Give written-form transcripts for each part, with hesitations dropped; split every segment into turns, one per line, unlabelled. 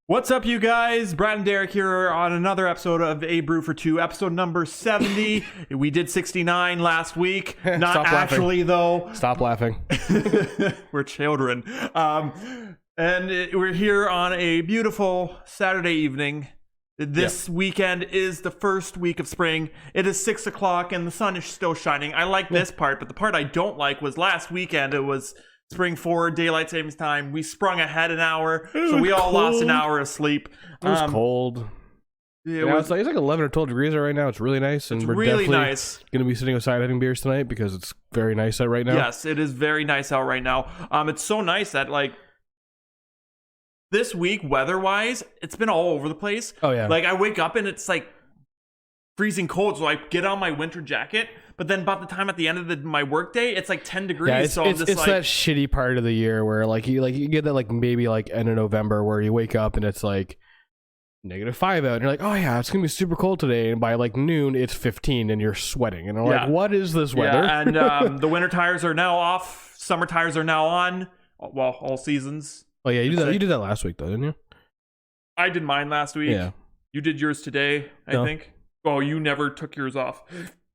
What's up, you guys? Brad and Derek here on another episode of A Brew For 2, episode number 70. We did 69 last week. Not
Stop
actually, though.
Stop laughing.
We're children. We're here on a beautiful Saturday evening. This weekend is the first week of spring. It is 6 o'clock and the sun is still shining. I like this part, but the part I don't like was last weekend. It was spring forward, daylight savings time. We sprung ahead an hour, so we all lost an hour of sleep.
It was cold. It's like 11 or 12 degrees right now. It's really nice, and we're
really
definitely
nice.
Going to be sitting outside having beers tonight because it's very nice out right now.
Yes, it is very nice out right now. It's so nice that this week, weather-wise, it's been all over the place.
Oh yeah.
I wake up and it's freezing cold, so I get on my winter jacket. But then, about the time at the end of my workday, it's 10 degrees.
Yeah, it's,
so
it's that shitty part of the year where you get that maybe end of November where you wake up and it's -5 out, and you're like, oh yeah, it's gonna be super cold today, and by noon it's 15 and you're sweating, and I'm like, what is this weather?
Yeah, and the winter tires are now off. Summer tires are now on. Well, all seasons.
Oh yeah, you did that last week though, didn't you?
I did mine last week.
Yeah.
You did yours today, I think. Oh, you never took yours off.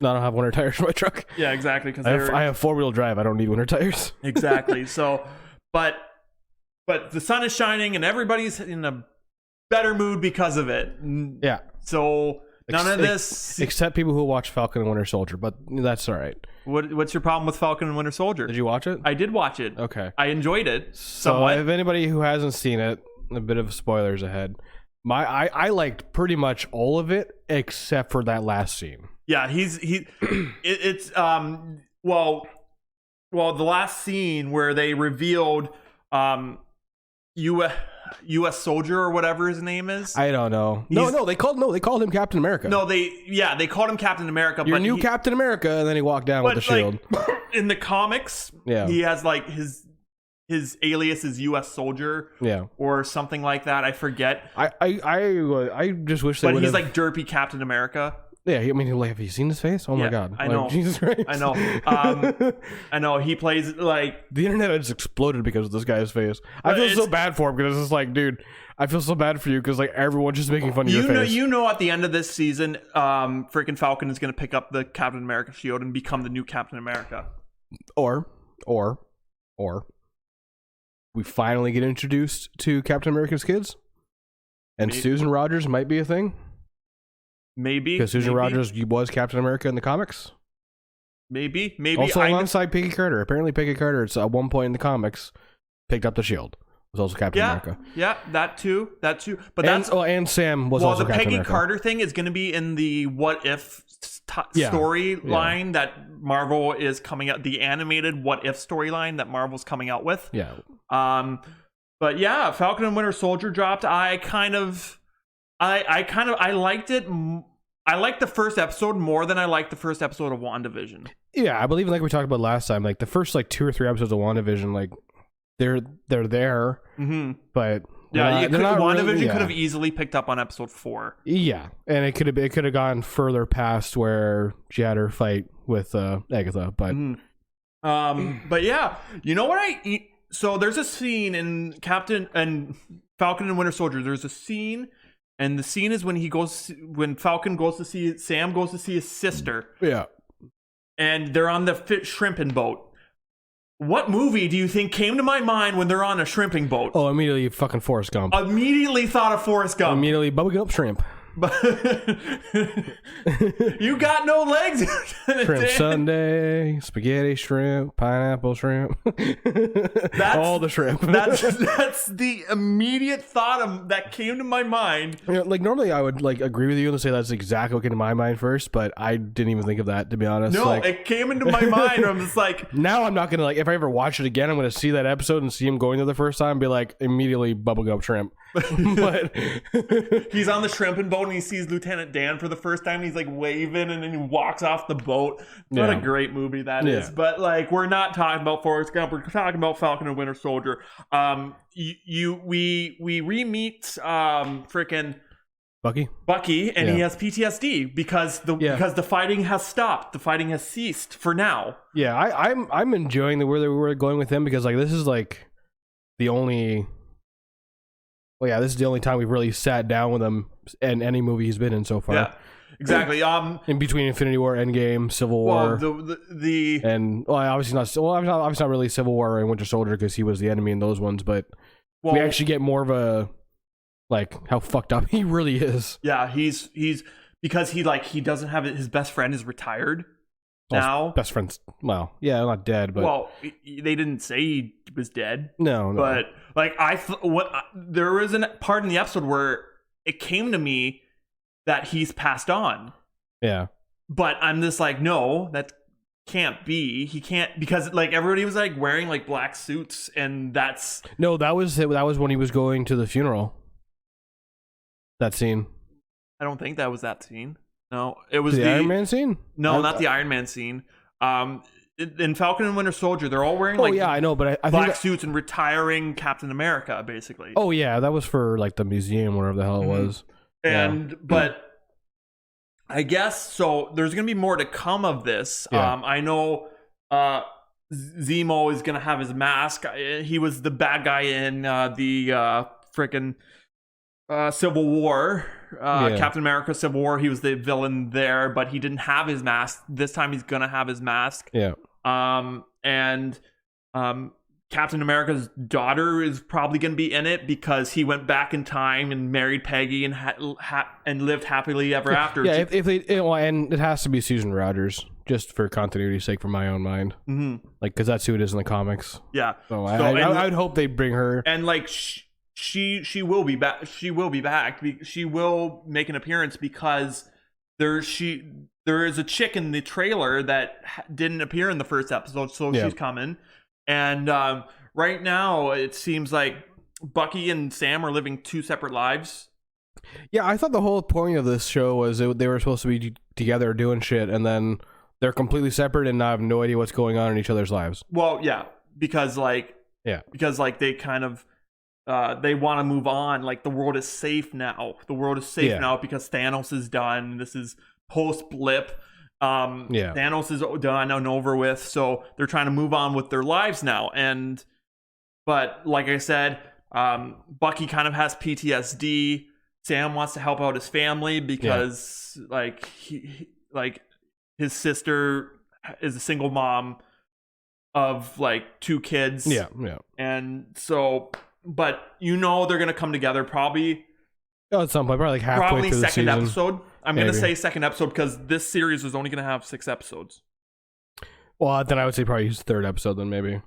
No, I don't have winter tires in my truck.
Yeah, exactly. Because
I have 4-wheel drive. I don't need winter tires.
Exactly. So, but the sun is shining and everybody's in a better mood because of it.
Yeah.
So none of this,
except people who watch Falcon and Winter Soldier, but that's all right.
What's your problem with Falcon and Winter Soldier?
Did you watch it?
I did watch it.
Okay.
I enjoyed it.
So
somewhat.
if anybody who hasn't seen it, a bit of spoilers ahead. I liked pretty much all of it except for that last scene.
Yeah, it's the last scene where they revealed U.S. Soldier or whatever his name is.
I don't know. They called him Captain America.
They called him Captain America.
Your new Captain America, and then he walked down with the shield.
In the comics, he has his alias is U.S. Soldier, or something like that. I forget. I
just wish they would.
But he's derpy Captain America.
Yeah, I mean, have you seen his face? Oh my god!
I know.
Jesus Christ!
I know. I know. He plays
the internet has exploded because of this guy's face. I feel so bad for him because it's just dude, I feel so bad for you because everyone's just making fun of your face.
You know, at the end of this season, freaking Falcon is going to pick up the Captain America shield and become the new Captain America.
Or, we finally get introduced to Captain America's kids, and Susan Rogers might be a thing.
Maybe
because Susan Rogers was Captain America in the comics.
Maybe.
Also alongside Peggy Carter. Apparently, Peggy Carter, at one point in the comics, picked up the shield. Was also Captain America.
Yeah, that too. But
and Sam was also Captain America. Well, the
Peggy Carter thing is going to be in the What If storyline that Marvel is coming out. The animated What If storyline that Marvel's coming out with.
Yeah.
But yeah, Falcon and Winter Soldier dropped. I liked it. I liked the first episode more than I liked the first episode of WandaVision.
Yeah, I believe we talked about last time, the first 2 or 3 episodes of WandaVision, they're there, but
WandaVision could have easily picked up on episode 4. Yeah,
and it could have gone further past where she had her fight with Agatha, but
but yeah, you know what so there's a scene in Falcon and Winter Soldier. There's a scene. And the scene is when Falcon goes to see Sam goes to see his sister.
Yeah.
And they're on the shrimping boat. What movie do you think came to my mind when they're on a shrimping boat?
Oh, immediately fucking Forrest Gump.
Immediately thought of Forrest Gump.
Immediately bubblegum shrimp.
You got no legs.
Shrimp sundae, spaghetti shrimp, pineapple shrimp. All the shrimp.
That's the immediate thought that came to my mind.
Normally I would agree with you and say that's exactly what came to my mind first, but I didn't even think of that, to be honest.
No, it came into my mind. I'm just
now I'm not gonna if I ever watch it again, I'm gonna see that episode and see him going there the first time and be immediately bubblegum shrimp. But
he's on the shrimping boat and he sees Lieutenant Dan for the first time. He's waving and then he walks off the boat. What a great movie that is. But we're not talking about Forrest Gump. We're talking about Falcon and Winter Soldier. We re-meet freaking Bucky, and he has PTSD because the fighting has stopped. The fighting has ceased for now.
Yeah, I'm enjoying where they were going with him because this is the only Well, yeah, this is the only time we've really sat down with him in any movie he's been in so far.
Yeah, exactly.
In between Infinity War, Endgame, Civil War, and obviously not really Civil War and Winter Soldier because he was the enemy in those ones, but we actually get more of a how fucked up he really is.
Yeah, he's because he doesn't have his best friend is retired now.
Best friend's not dead, but
they didn't say he was dead.
No.
But there was a part in the episode where it came to me that he's passed on.
Yeah.
But I'm just like, no, that can't be. He can't, because everybody was wearing black suits, and that's
that was when he was going to the funeral. That scene.
I don't think that was that scene. No, it was
the Iron Man scene.
No, not the Iron Man scene. In Falcon and Winter Soldier, they're all wearing
I know, but I
black suits and retiring Captain America, basically.
Oh yeah, that was for the museum, whatever the hell it was.
And but I guess so. There's gonna be more to come of this.
Yeah.
I know Zemo is gonna have his mask. He was the bad guy in the frickin' Civil War. Captain America Civil War, he was the villain there, but he didn't have his mask. This time he's gonna have his mask.
Yeah.
And Captain America's daughter is probably gonna be in it because he went back in time and married Peggy and and lived happily ever after.
Yeah, if they and it has to be Susan Rogers, just for continuity's sake, for my own mind.
Mm-hmm.
Because that's who it is in the comics.
Yeah.
So I would hope they bring her.
And she will be back. She will be back. She will make an appearance because there is a chick in the trailer that didn't appear in the first episode, so she's coming. And right now it seems like Bucky and Sam are living two separate lives.
Yeah, I thought the whole point of this show was they were supposed to be together doing shit, and then they're completely separate and have no idea what's going on in each other's lives.
Well, yeah, because they kind of. They want to move on. The world is safe now. The world is safe now because Thanos is done. This is post blip. Thanos is done and over with. So they're trying to move on with their lives now. But like I said, Bucky kind of has PTSD. Sam wants to help out his family because his sister is a single mom of two kids.
Yeah.
And so. But they're gonna come together probably.
At some point, probably halfway
probably
through
second
the season.
episode. I'm gonna say second episode because this series is only gonna have 6 episodes.
Well, then I would say probably his third episode. Then maybe.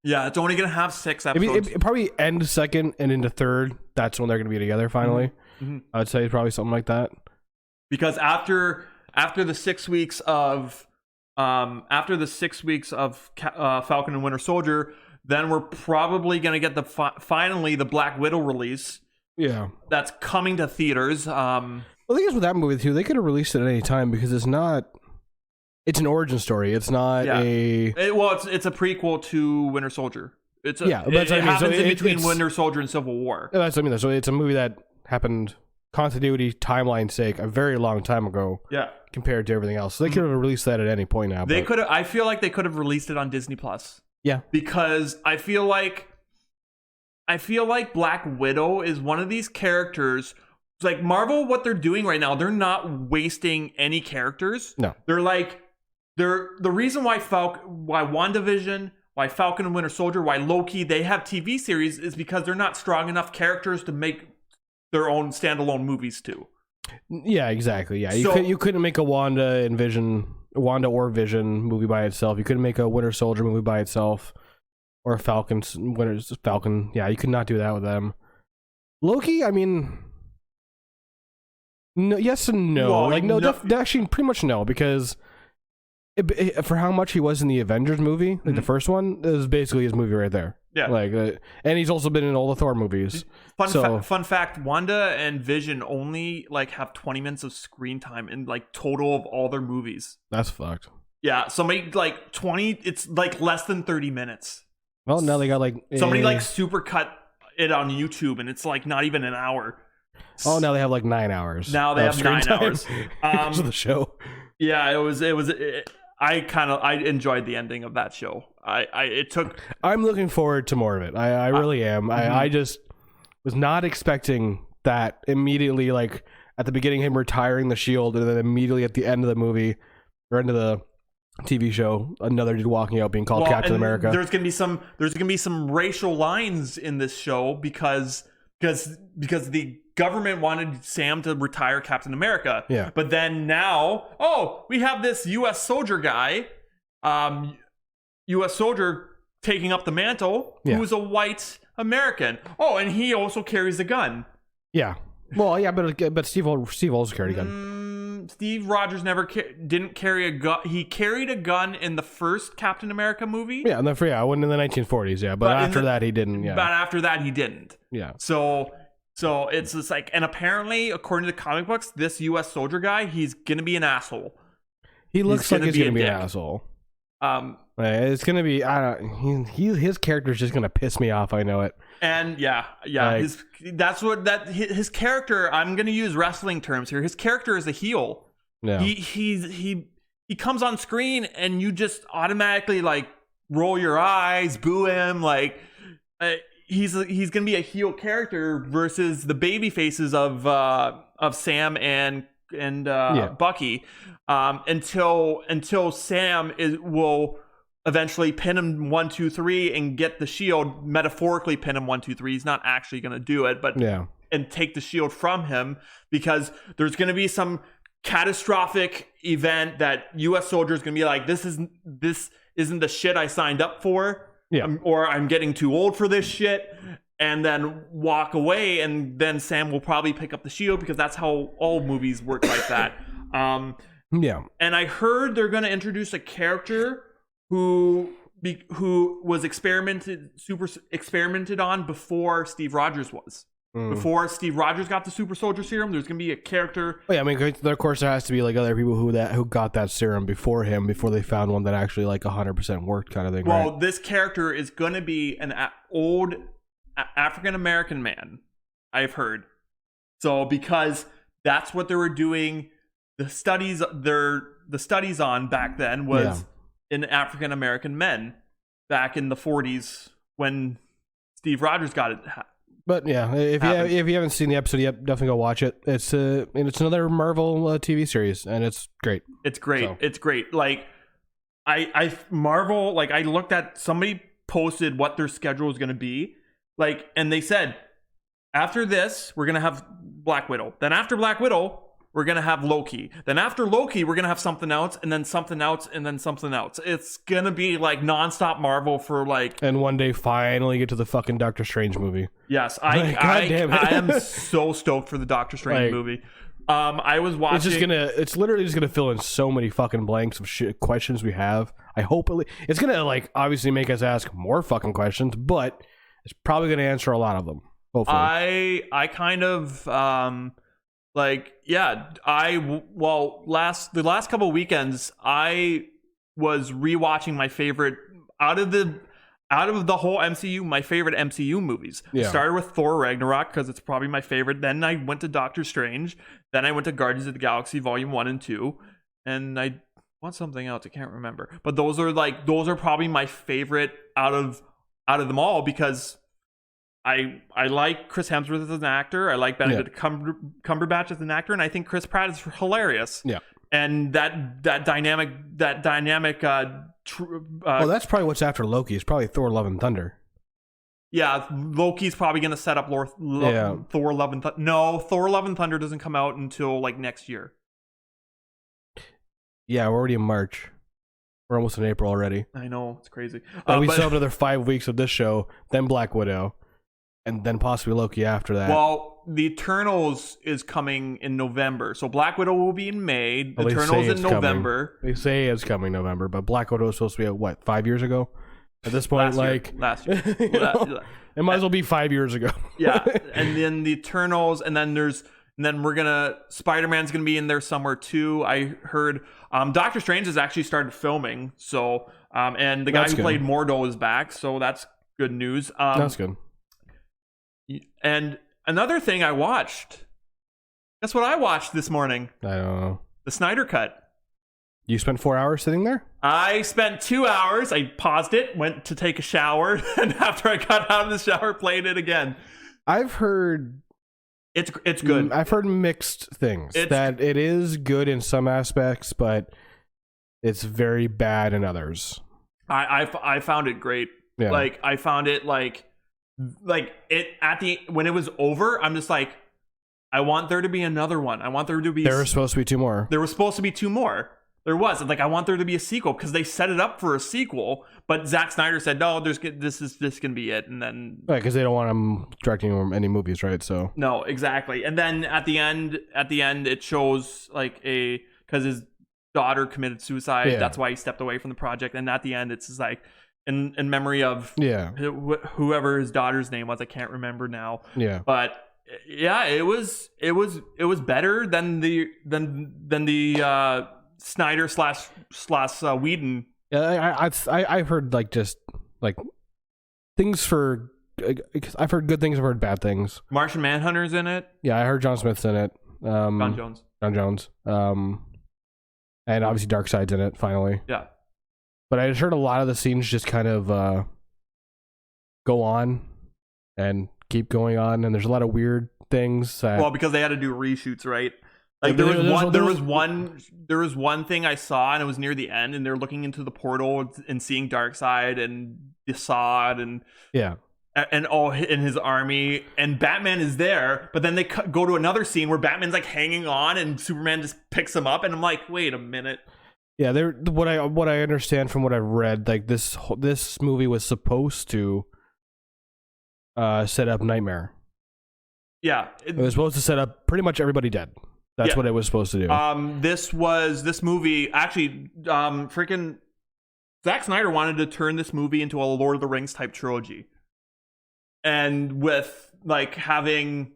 Yeah, it's only gonna have 6 episodes.
It probably end second and into third. That's when they're gonna be together finally.
Mm-hmm.
I'd say probably something like that.
Because after the 6 weeks of Falcon and Winter Soldier. Then we're probably going to get finally the Black Widow release.
Yeah.
That's coming to theaters.
Well, the thing is with that movie, too, they could have released it at any time because it's an origin story. It's not
it's a prequel to Winter Soldier. It happens in between Winter Soldier and Civil War.
That's what I mean. So it's a movie that happened continuity, timeline's sake, a very long time ago.
Yeah.
Compared to everything else. So they could have released that at any point now.
I feel like they could have released it on Disney Plus.
Yeah.
Because I feel like Black Widow is one of these characters. It's Marvel, what they're doing right now, they're not wasting any characters.
No.
They're the reason why WandaVision, why Falcon and Winter Soldier, why Loki, they have TV series is because they're not strong enough characters to make their own standalone movies too.
Yeah, exactly. Yeah. You couldn't make a Wanda or Vision movie by itself. You couldn't make a Winter Soldier movie by itself, or a Falcon. Yeah, you could not do that with them. Loki, I mean, no, yes and no. Actually, pretty much no, because for how much he was in the Avengers movie, the first one, is basically his movie right there.
Yeah,
and he's also been in all the Thor movies.
Fun fact: Wanda and Vision only have 20 minutes of screen time in total of all their movies.
That's fucked.
Yeah, somebody 20. It's less than 30 minutes.
Well, now they got
somebody super cut it on YouTube, and it's not even an hour.
Oh, now they have 9 hours.
Now they have 9 hours.
Of the show.
Yeah, I enjoyed the ending of that show. I'm
looking forward to more of it. I really am. I just was not expecting that immediately, like at the beginning, him retiring the shield, and then immediately at the end of the movie or end of the TV show, another dude walking out being called Captain America.
There's gonna be some racial lines in this show because the government wanted Sam to retire Captain America.
Yeah.
But then now, we have this U.S. soldier guy, U.S. soldier taking up the mantle, who's a white American. Oh, and he also carries a gun.
Yeah. Well, yeah, but Steve also carried a gun.
Steve Rogers didn't carry a gun. He carried a gun in the first Captain America movie.
Yeah, in the 1940s. Yeah, but after that he didn't. Yeah.
But after that he didn't.
Yeah.
So it's just like, and apparently, according to the comic books, this U.S. soldier guy, he's gonna be an asshole.
He looks like he's gonna be an asshole. It's gonna be. His character's just gonna piss me off. I know it.
And his character. I'm gonna use wrestling terms here. His character is a heel.
Yeah.
He comes on screen and you just automatically like roll your eyes, boo him. Like he's gonna be a heel character versus the baby faces of Sam and Bucky. Until Sam will eventually pin him 1, 2, 3 and get the shield, metaphorically pin him 1, 2, 3. He's not actually going to do it, but and take the shield from him, because there's going to be some catastrophic event that U.S. soldier is going to be like, this isn't the shit I signed up for, or I'm getting too old for this shit, and then walk away, and then Sam will probably pick up the shield, because that's how all movies work like that. And I heard they're going to introduce a character who was experimented on before Steve Rogers was. Before Steve Rogers got the super soldier serum, there's going to be a character.
Oh, yeah, I mean, of course, there has to be like other people who got that serum before him, before they found one that actually like 100% worked, kind of thing.
Well,
right?
This character is going to be an old African American man, I've heard. So because that's what they were doing. The studies on back then was in African American men back in the 40s when Steve Rogers got it.
But yeah, if you haven't seen the episode yet, definitely go watch it. It's another Marvel TV series, and it's great.
It's great. So. It's great. Like I Marvel, like I looked at, somebody posted what their schedule is going to be, like, and they said after this we're going to have Black Widow. Then after Black Widow, we're going to have Loki. Then after Loki, we're going to have something else, and then something else, and then something else. It's going to be like nonstop Marvel for like... And one day finally get to the fucking Doctor Strange movie. Yes. I am so stoked for the Doctor Strange movie. I was watching... It's literally just going to fill in so many fucking blanks of questions we have. I hope it's going to like obviously make us ask more fucking questions, but it's probably going to answer a lot of them. Hopefully. I kind of... the last couple of weekends, I was rewatching my favorite out of the whole MCU, my favorite MCU movies. Yeah. Started with Thor Ragnarok because it's probably my favorite. Then I went to Doctor Strange. Then I went to Guardians of the Galaxy Volume 1 and 2, and I want something else. I can't remember. But those are probably my favorite out of them all, because I like Chris Hemsworth as an actor. I like Benedict Cumberbatch as an actor, and I think Chris Pratt is hilarious. Yeah, and that dynamic. Well, that's probably what's after Loki. It's probably Thor: Love and Thunder. Yeah, Loki's probably going to set up Thor: Love and Thunder. No, Thor: Love and Thunder doesn't come out until like next year. Yeah, we're already in March. We're almost in April already. I know, it's crazy. But we still have another 5 weeks of this show, then Black Widow. And then possibly Loki after that. Well, the Eternals is coming in November. So Black Widow will be in May. The Eternals in November. They say it's coming November, but Black Widow was supposed to be 5 years ago? At this point, last year. It might as well be 5 years ago. Yeah. And then the Eternals, and then Spider-Man's gonna be in there somewhere too. I heard Doctor Strange has actually started filming. So and the guy who played Mordo is back, so that's good news. That's good. And another thing I watched. Guess what I watched this morning? I don't know. The Snyder Cut. You spent 4 hours sitting there? I spent 2 hours. I paused it, went to take a shower, and after I got out of the shower, played it again.
I've heard
it's good.
I've heard mixed things. That it is good in some aspects, but it's very bad in others.
I found it great.
Yeah.
Like I found it like it when it was over, I'm just like, I want there to be another one. I want there to be.
There were supposed to be 2 more.
There was supposed to be 2 more. There was. Like, I want there to be a sequel because they set it up for a sequel, but Zack Snyder said, no, this is gonna be it, and then
Right, because they don't want him directing any movies, right? So
no, exactly. And then at the end, it shows like because his daughter committed suicide.
Yeah.
That's why he stepped away from the project. And at the end, it's just like in memory of whoever his daughter's name was. I can't remember now.
Yeah,
but. Yeah, it was better than the Snyder slash Whedon.
Yeah, I've heard like just like things for. I've heard good things. I've heard bad things.
Martian Manhunter's in it.
Yeah, I heard John Smith's in it.
John Jones.
And obviously Darkseid's in it finally.
Yeah,
but I just heard a lot of the scenes just kind of go on and keep going on, and there's a lot of weird things.
Well, because they had to do reshoots, right? Like there was one thing I saw, and it was near the end, and they're looking into the portal and seeing Darkseid and Assad and all in his army, and Batman is there. But then they go to another scene where Batman's like hanging on, and Superman just picks him up, and I'm like, wait a minute.
Yeah, what I understand from what I've read, like this movie was supposed to set up Nightmare.
Yeah,
it was supposed to set up pretty much everybody dead. That's what it was supposed to do.
This movie actually, freaking Zack Snyder wanted to turn this movie into a Lord of the Rings type trilogy, and with having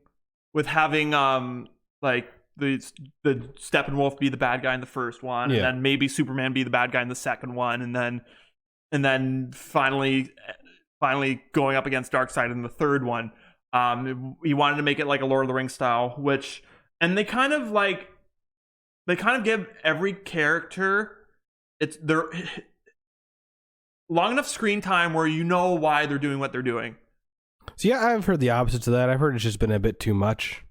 like the Steppenwolf be the bad guy in the first one, and then maybe Superman be the bad guy in the second one, and then finally going up against Darkseid in the third one. He wanted to make it like a Lord of the Rings style, and they kind of give every character their long enough screen time where you know why they're doing what they're doing.
So yeah, I've heard the opposite to that. I've heard it's just been a bit too much.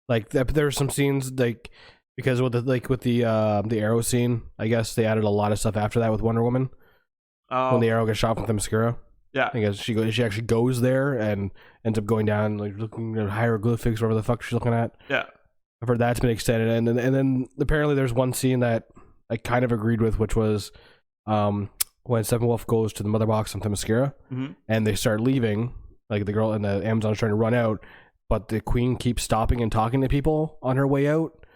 Like there were some scenes like because with the arrow scene, I guess they added a lot of stuff after that with Wonder Woman when the arrow gets shot from Themyscira.
Yeah,
I guess she actually goes there and ends up going down like looking at hieroglyphics, whatever the fuck she's looking at.
Yeah,
I've heard that's been extended, and then apparently there's one scene that I kind of agreed with, which was when Steppenwolf goes to the mother box on Themyscira, and they start leaving, like the girl and the Amazon's trying to run out, but the Queen keeps stopping and talking to people on her way out,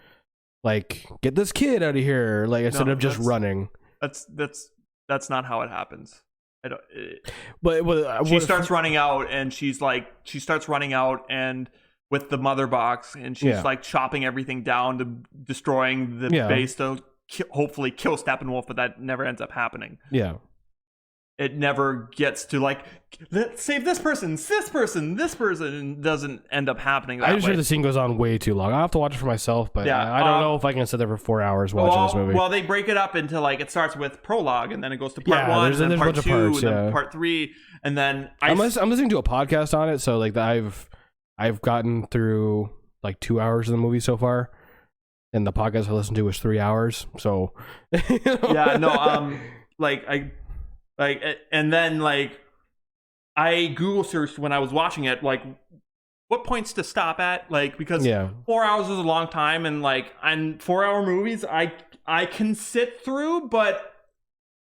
like get this kid out of here, like instead of just running.
That's not how it happens.
But
she starts running out, and she starts running out and with the mother box, and she's like chopping everything down to destroying the base to hopefully kill Steppenwolf, but that never ends up happening.
Yeah,
it never gets to like let's save this person, and doesn't end up happening.
I just heard the scene goes on way too long. I'll have to watch it for myself, but I don't know if I can sit there for 4 hours watching this movie.
Well, they break it up into like it starts with prologue, and then it goes to part 1, and then part 2, and then part 3, and then
I'm listening to a podcast on it, so like I've gotten through like 2 hours of the movie so far, and the podcast I listened to was 3 hours. So
and then like I Google searched when I was watching it, like what points to stop at, like because 4 hours is a long time, and like on 4-hour movies I can sit through, but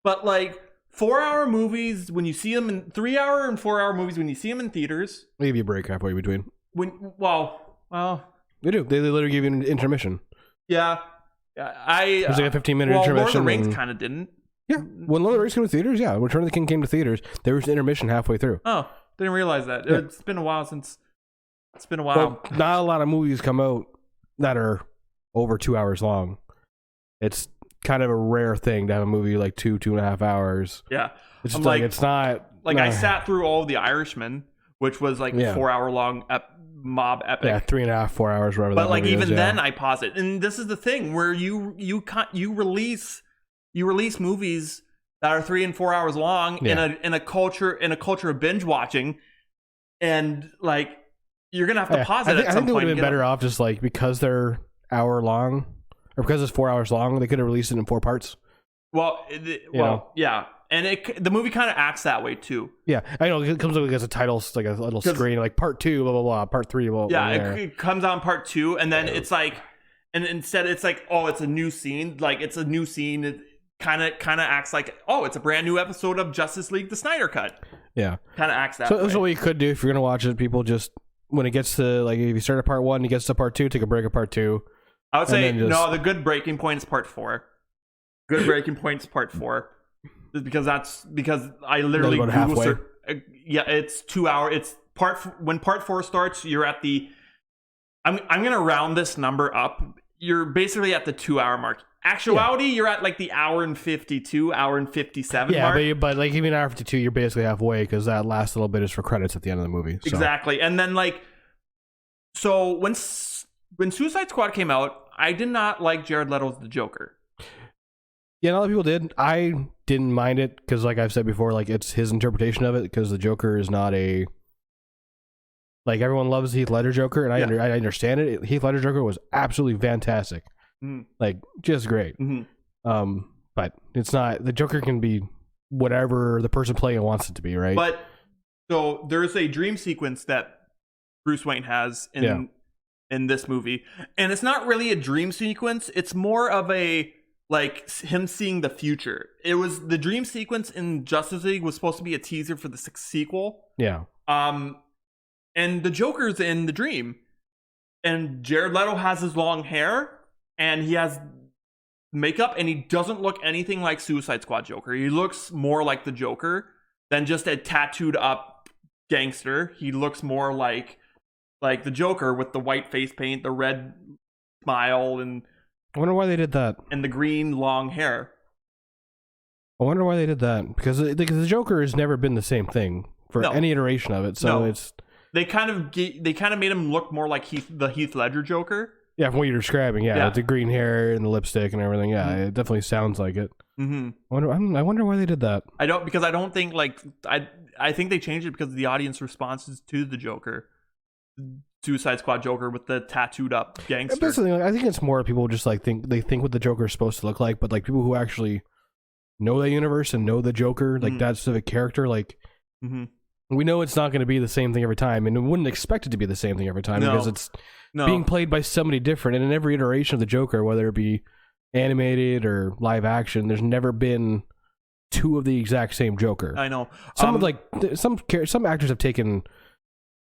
like 4-hour movies when you see them in 3-hour and 4-hour movies when you see them in theaters,
maybe a break halfway between.
Well,
they do. They literally give you an intermission.
Yeah,
there's like a 15-minute intermission.
Lord of the Rings kind of didn't.
Yeah, when Lord of the Rings came to theaters, Return of the King came to theaters, there was an intermission halfway through.
Oh, didn't realize that. Yeah. It's been a while.
Well, not a lot of movies come out that are over 2 hours long. It's kind of a rare thing to have a movie like 2.5 hours.
Yeah,
it's just like it's not
like I sat through all of The Irishman, which was like a 4-hour long mob epic.
Yeah, 3.5, 4 hours, whatever.
But like even then, I pause it, and this is the thing where you release movies that are 3 and 4 hours long in a culture of binge watching, and like you're gonna have to pause it.
I think they would have been better off just like because they're hour long, or because it's 4 hours long, they could have released it in 4 parts.
Well, yeah, and the movie kind of acts that way too.
Yeah, I know it comes up as a title, like a little screen, like part 2, blah blah blah, part 3, blah.
Yeah, it comes on part 2, and then it's like, and instead it's like, oh, it's a new scene. Like it's a new scene. It kind of acts like, oh, it's a brand new episode of Justice League: The Snyder Cut. Yeah, kind of acts that way. So
that's what you could do if you're gonna watch it. People just when it gets to like if you start at part 1, it gets to part 2, take a break at part 2.
I would say no. The good breaking point is part 4. Good breaking point is part 4, because I literally Google yeah, it's 2 hours. It's when part 4 starts. You're at the. I'm gonna round this number up. You're basically at the 2 hour mark. Actuality, you're at like the hour and 52, hour and 57 mark.
Yeah, but like even hour 52, you're basically halfway because that last little bit is for credits at the end of the movie. So.
Exactly, and then like, so when Suicide Squad came out, I did not like Jared Leto's the Joker.
Yeah, a lot of people did. I didn't mind it because, like I've said before, like it's his interpretation of it because the Joker is not a. Like everyone loves Heath Ledger Joker, and I understand it. Heath Ledger Joker was absolutely fantastic, like just great. But it's not. The Joker can be whatever the person playing it wants it to be, right?
But so there's a dream sequence that Bruce Wayne has in this movie, and it's not really a dream sequence. It's more of a like him seeing the future. It was the dream sequence in Justice League was supposed to be a teaser for the sequel.
Yeah.
And the Joker's in the dream. And Jared Leto has his long hair. And he has makeup. And he doesn't look anything like Suicide Squad Joker. He looks more like the Joker than just a tattooed up gangster. He looks more like the Joker with the white face paint, the red smile, and...
I wonder why they did that.
And the green long hair.
I wonder why they did that. Because the Joker has never been the same thing for any iteration of it. So it's...
They kind of made him look more like the Heath Ledger Joker.
Yeah, from what you're describing, with the green hair and the lipstick and everything. Yeah, it definitely sounds like it. Mm-hmm. I wonder why they did that.
I don't think I think they changed it because of the audience responses to the Joker, Suicide Squad Joker with the tattooed up gangster.
Basically, I think it's more people just like think what the Joker is supposed to look like, but like people who actually know that universe and know the Joker, like that specific character, like. Mm-hmm. We know it's not going to be the same thing every time, and we wouldn't expect it to be the same thing every time because it's being played by somebody different. And in every iteration of the Joker, whether it be animated or live action, there's never been 2 of the exact same Joker.
I know.
Some actors have taken,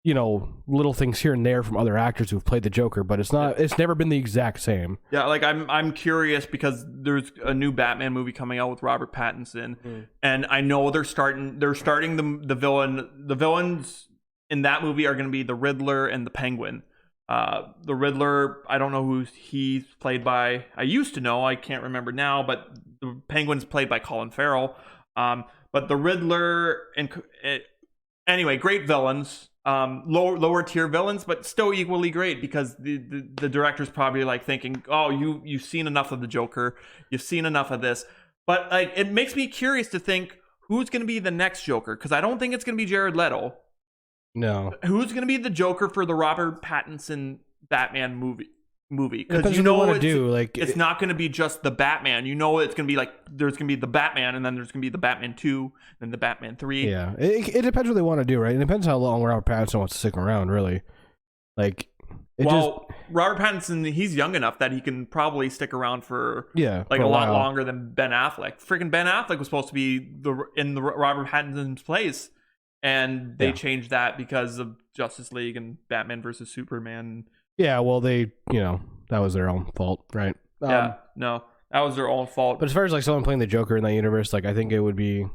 little things here and there from other actors who've played the Joker, but it's never been the exact same.
Yeah, like I'm curious because there's a new Batman movie coming out with Robert Pattinson, and I know they're starting the villain. The villains in that movie are going to be the Riddler and the Penguin. The Riddler, I don't know who he's played by. I used to know, I can't remember now, but the Penguin's played by Colin Farrell. But the Riddler anyway, great villains. Lower tier villains, but still equally great because the director's probably like thinking, oh, you've seen enough of the Joker, you've seen enough of this, but like it makes me curious to think who's going to be the next Joker, because I don't think it's going to be Jared Leto.
No,
who's going to be the Joker for the Robert Pattinson Batman movie? Because it's not going to be just the Batman. It's going to be like there's going to be the Batman, and then there's going to be the Batman 2, then the Batman 3.
Yeah, it depends what they want to do, right? It depends how long Robert Pattinson wants to stick around, really. Like,
Robert Pattinson, he's young enough that he can probably stick around for a lot longer than Ben Affleck. Freaking Ben Affleck was supposed to be in the Robert Pattinson's place, and they changed that because of Justice League and Batman versus Superman.
Yeah, well, that was their own fault, right?
That was their own fault.
But as far as like someone playing the Joker in that universe, like I think it would be,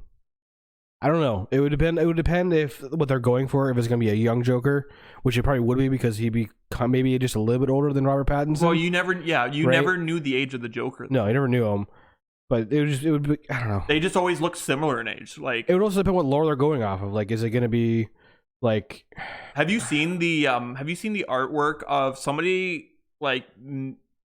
I don't know. It would depend if what they're going for. If it's going to be a young Joker, which it probably would be because he'd be maybe just a little bit older than Robert Pattinson.
Well, you never knew the age of the Joker.
No, you never knew him. But it would be, I don't know.
They just always look similar in age. Like
it would also depend what lore they're going off of. Like, is it going to be like?
Have you seen the artwork of somebody like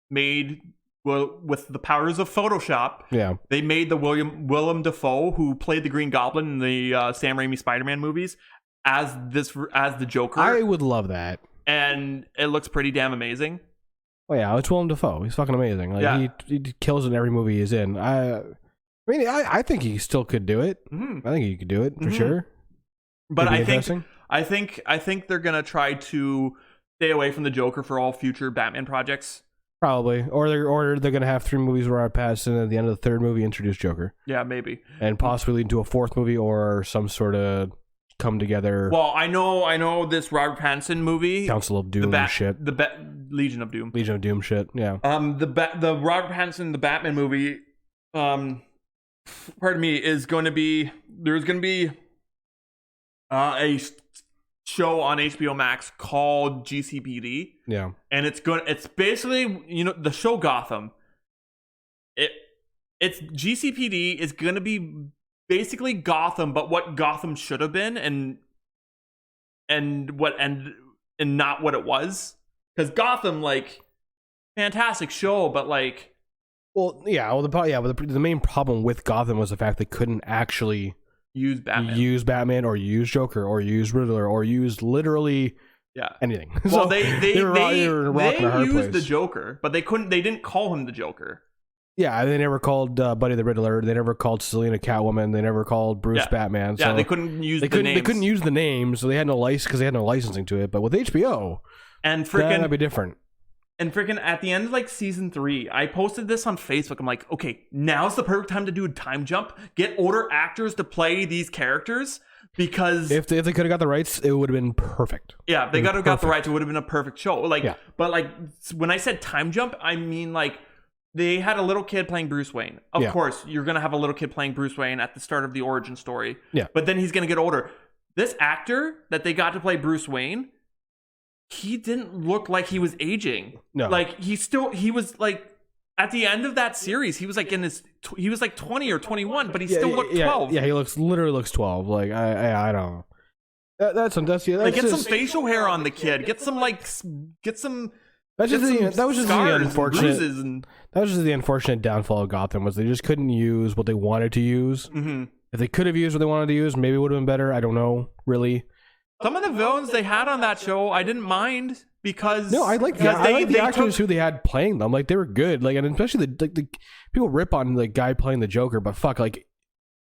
made with the powers of Photoshop?
Yeah,
they made the Willem Dafoe, who played the Green Goblin in the Sam Raimi Spider-Man movies, as the Joker.
I would love that.
and it looks pretty damn amazing.
Oh yeah, it's Willem Dafoe. He's fucking amazing. Like he kills it in every movie he's in. I think he still could do it. I think he could do it for sure.
But I think they're gonna try to stay away from the Joker for all future Batman projects.
Probably, or they're gonna have 3 movies where I pass, and at the end of the 3rd movie, introduce Joker.
Yeah, maybe,
and possibly lead to a 4th movie or some sort of come together.
Well, I know this Robert Pattinson movie,
Council of Doom shit,
Legion of Doom,
shit. Yeah.
The Robert Pattinson the Batman movie, pardon me, is going to be a show on HBO Max called GCPD.
Yeah.
And it's basically, the show Gotham. It's GCPD is going to be basically Gotham, but what Gotham should have been and not what it was. Cuz Gotham, like, fantastic show, but like,
the main problem with Gotham was the fact they couldn't actually use Batman or use Joker or use Riddler or use literally anything.
Well,
so
they used the
place.
Joker, but they didn't call him the Joker.
Yeah, they never called Buddy the Riddler. They never called Selina Catwoman. They never called Bruce Batman. So
they couldn't use the names.
They couldn't use the names, so they had no license because they had no licensing to it. But with HBO, that'd be different.
And freaking at the end of like season 3, I posted this on Facebook. I'm like, okay, now's the perfect time to do a time jump. Get older actors to play these characters because
if they could have got the rights, it would have been perfect.
Yeah, they got the rights. It would have been a perfect show. But like when I said time jump, I mean like they had a little kid playing Bruce Wayne. Of course, you're gonna have a little kid playing Bruce Wayne at the start of the origin story.
Yeah,
but then he's gonna get older. This actor that they got to play Bruce Wayne, he didn't look like he was aging.
No.
Like he was like at the end of that series, he was like he was like 20 or 21, but he still looked 12.
Yeah, he literally looks 12. Like I don't know. That's
get some facial hair on the kid. That was just
the unfortunate downfall of Gotham was they just couldn't use what they wanted to use.
Mm-hmm.
If they could have used what they wanted to use, maybe it would have been better. I don't know, really.
Some of the villains they had on that show, I didn't mind because
I like the actors who they had playing them. Like they were good. Like, and especially the people rip on the guy playing the Joker, but fuck, like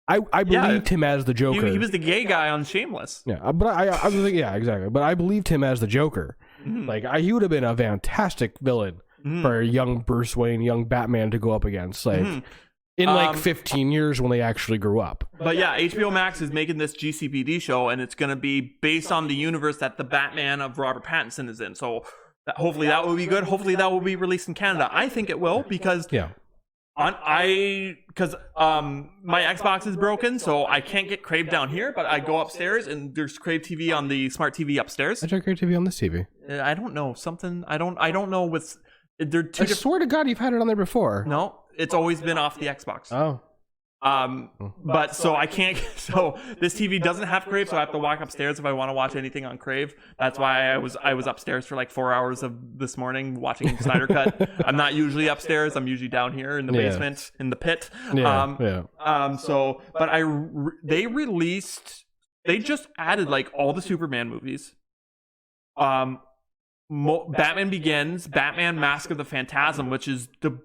I believed him as the Joker.
He was the gay guy on Shameless.
Yeah, but I was like, yeah, exactly. But I believed him as the Joker. Mm-hmm. Like he would have been a fantastic villain for a young Bruce Wayne, young Batman to go up against. Like. In like 15 years when they actually grew up.
But yeah, HBO Max is making this GCPD show, and it's going to be based on the universe that the Batman of Robert Pattinson is in. So hopefully that will be good. Hopefully that will be released in Canada. I think it will because my Xbox is broken, so I can't get Crave down here. But I go upstairs, and there's Crave TV on the smart TV upstairs.
I tried Crave TV on this TV.
I don't know something. I don't know what's. They're
I swear to God, you've had it on there before.
No. It's always been off the Xbox.
Oh.
But so I can't. So this TV doesn't have Crave, so I have to walk upstairs if I want to watch anything on Crave. That's why I was upstairs for like 4 hours of this morning watching Snyder Cut. I'm not usually upstairs. I'm usually down here in the basement in the pit. So, but they just added like all the Superman movies. Batman Begins, Batman Mask of the Phantasm, which is the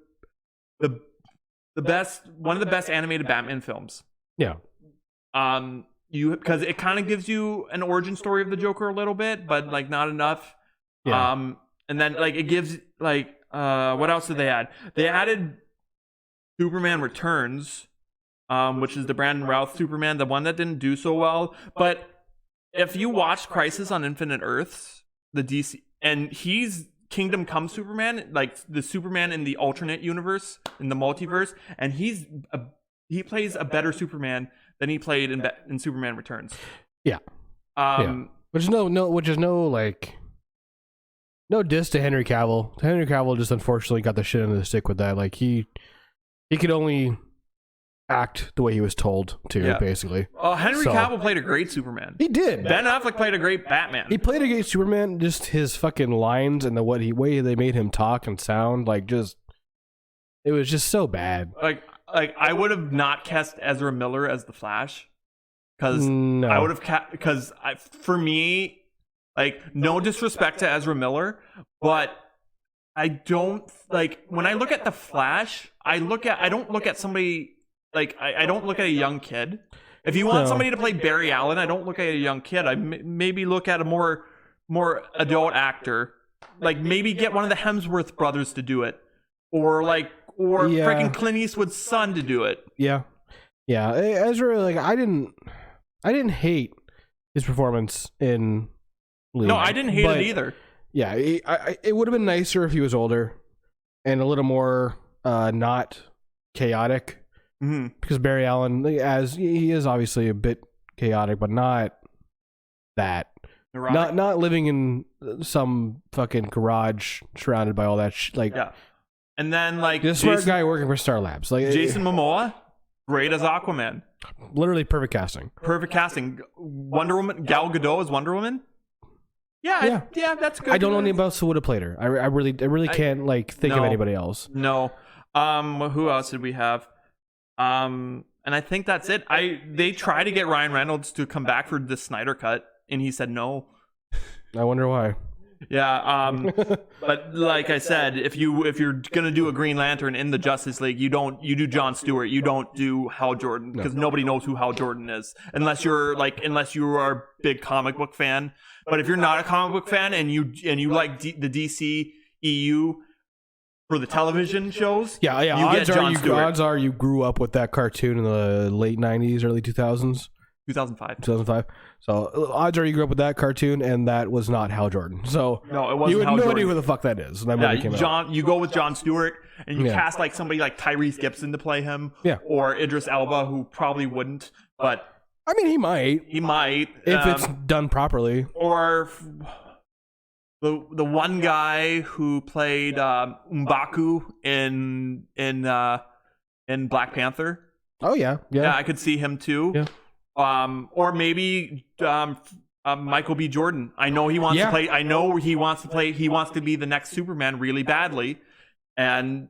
best, one of the best animated Batman films.
Yeah.
Because it kind of gives you an origin story of the Joker a little bit, but like not enough.
Yeah.
And then like it gives like what else did they add? They added Superman Returns, which is the Brandon Routh Superman, the one that didn't do so well. But if you watch Crisis on Infinite Earths, the DC, and he's Kingdom Come Superman, like the Superman in the alternate universe, in the multiverse, and he plays a better Superman than he played in Superman Returns.
Yeah. Which is no diss to Henry Cavill. Henry Cavill just unfortunately got the shit into the stick with that. Like he could only act the way he was told to, basically.
Henry Cavill played a great Superman.
He did.
Ben Affleck played a great Batman.
He played a great Superman. Just his fucking lines and the way they made him talk and sound, like it was just so bad.
Like I would have not cast Ezra Miller as the Flash, because I would have for me, Like, no disrespect to Ezra Miller, but I don't like when I look at the Flash. I don't look at somebody like I don't look at a young kid. If you want somebody to play Barry Allen, I don't look at a young kid. I maybe look at a more adult actor. Like maybe get one of the Hemsworth brothers to do it, or freaking Clint Eastwood's son to do it.
Yeah. Ezra, like I didn't hate his performance in League.
No, I didn't hate it either.
Yeah, it would have been nicer if he was older and a little more not chaotic.
Mm-hmm.
Because Barry Allen, as he is obviously a bit chaotic, but not that.
Neurotic.
Not living in some fucking garage surrounded by all that like.
Yeah. And then like
the smart guy working for Star Labs, like
Jason Momoa, great as Aquaman.
Literally perfect casting.
Perfect casting. Wonder Woman, Gal Gadot as Wonder Woman. Yeah, that's good.
I don't know anybody else who would have played her. I really can't like think of anybody else.
No. Who else did we have? And I think that's it. They tried to get Ryan Reynolds to come back for the Snyder Cut, and he said no.
I wonder why.
Yeah. But like I said, if you're gonna do a Green Lantern in the Justice League, you do Jon Stewart. You don't do Hal Jordan because nobody knows who Hal Jordan is unless you are a big comic book fan. But if you're not a comic book fan and you like the DC EU for the television shows,
yeah, odds are you grew up with that cartoon in the late 90s, early 2000s.
2005.
So odds are you grew up with that cartoon, and that was not Hal Jordan. So
no, it wasn't.
You would
Hal
no
Jordan.
idea who the fuck that is.
You go with Jon Stewart, and you cast like somebody like Tyrese Gibson to play him, or Idris Elba, who probably wouldn't, but
I mean, he might.
If
it's done properly.
Or the one guy who played M'Baku in Black Panther.
Oh yeah.
I could see him too.
Yeah.
Or maybe Michael B. Jordan. I know he wants to play. I know he wants to play. He wants to be the next Superman really badly, and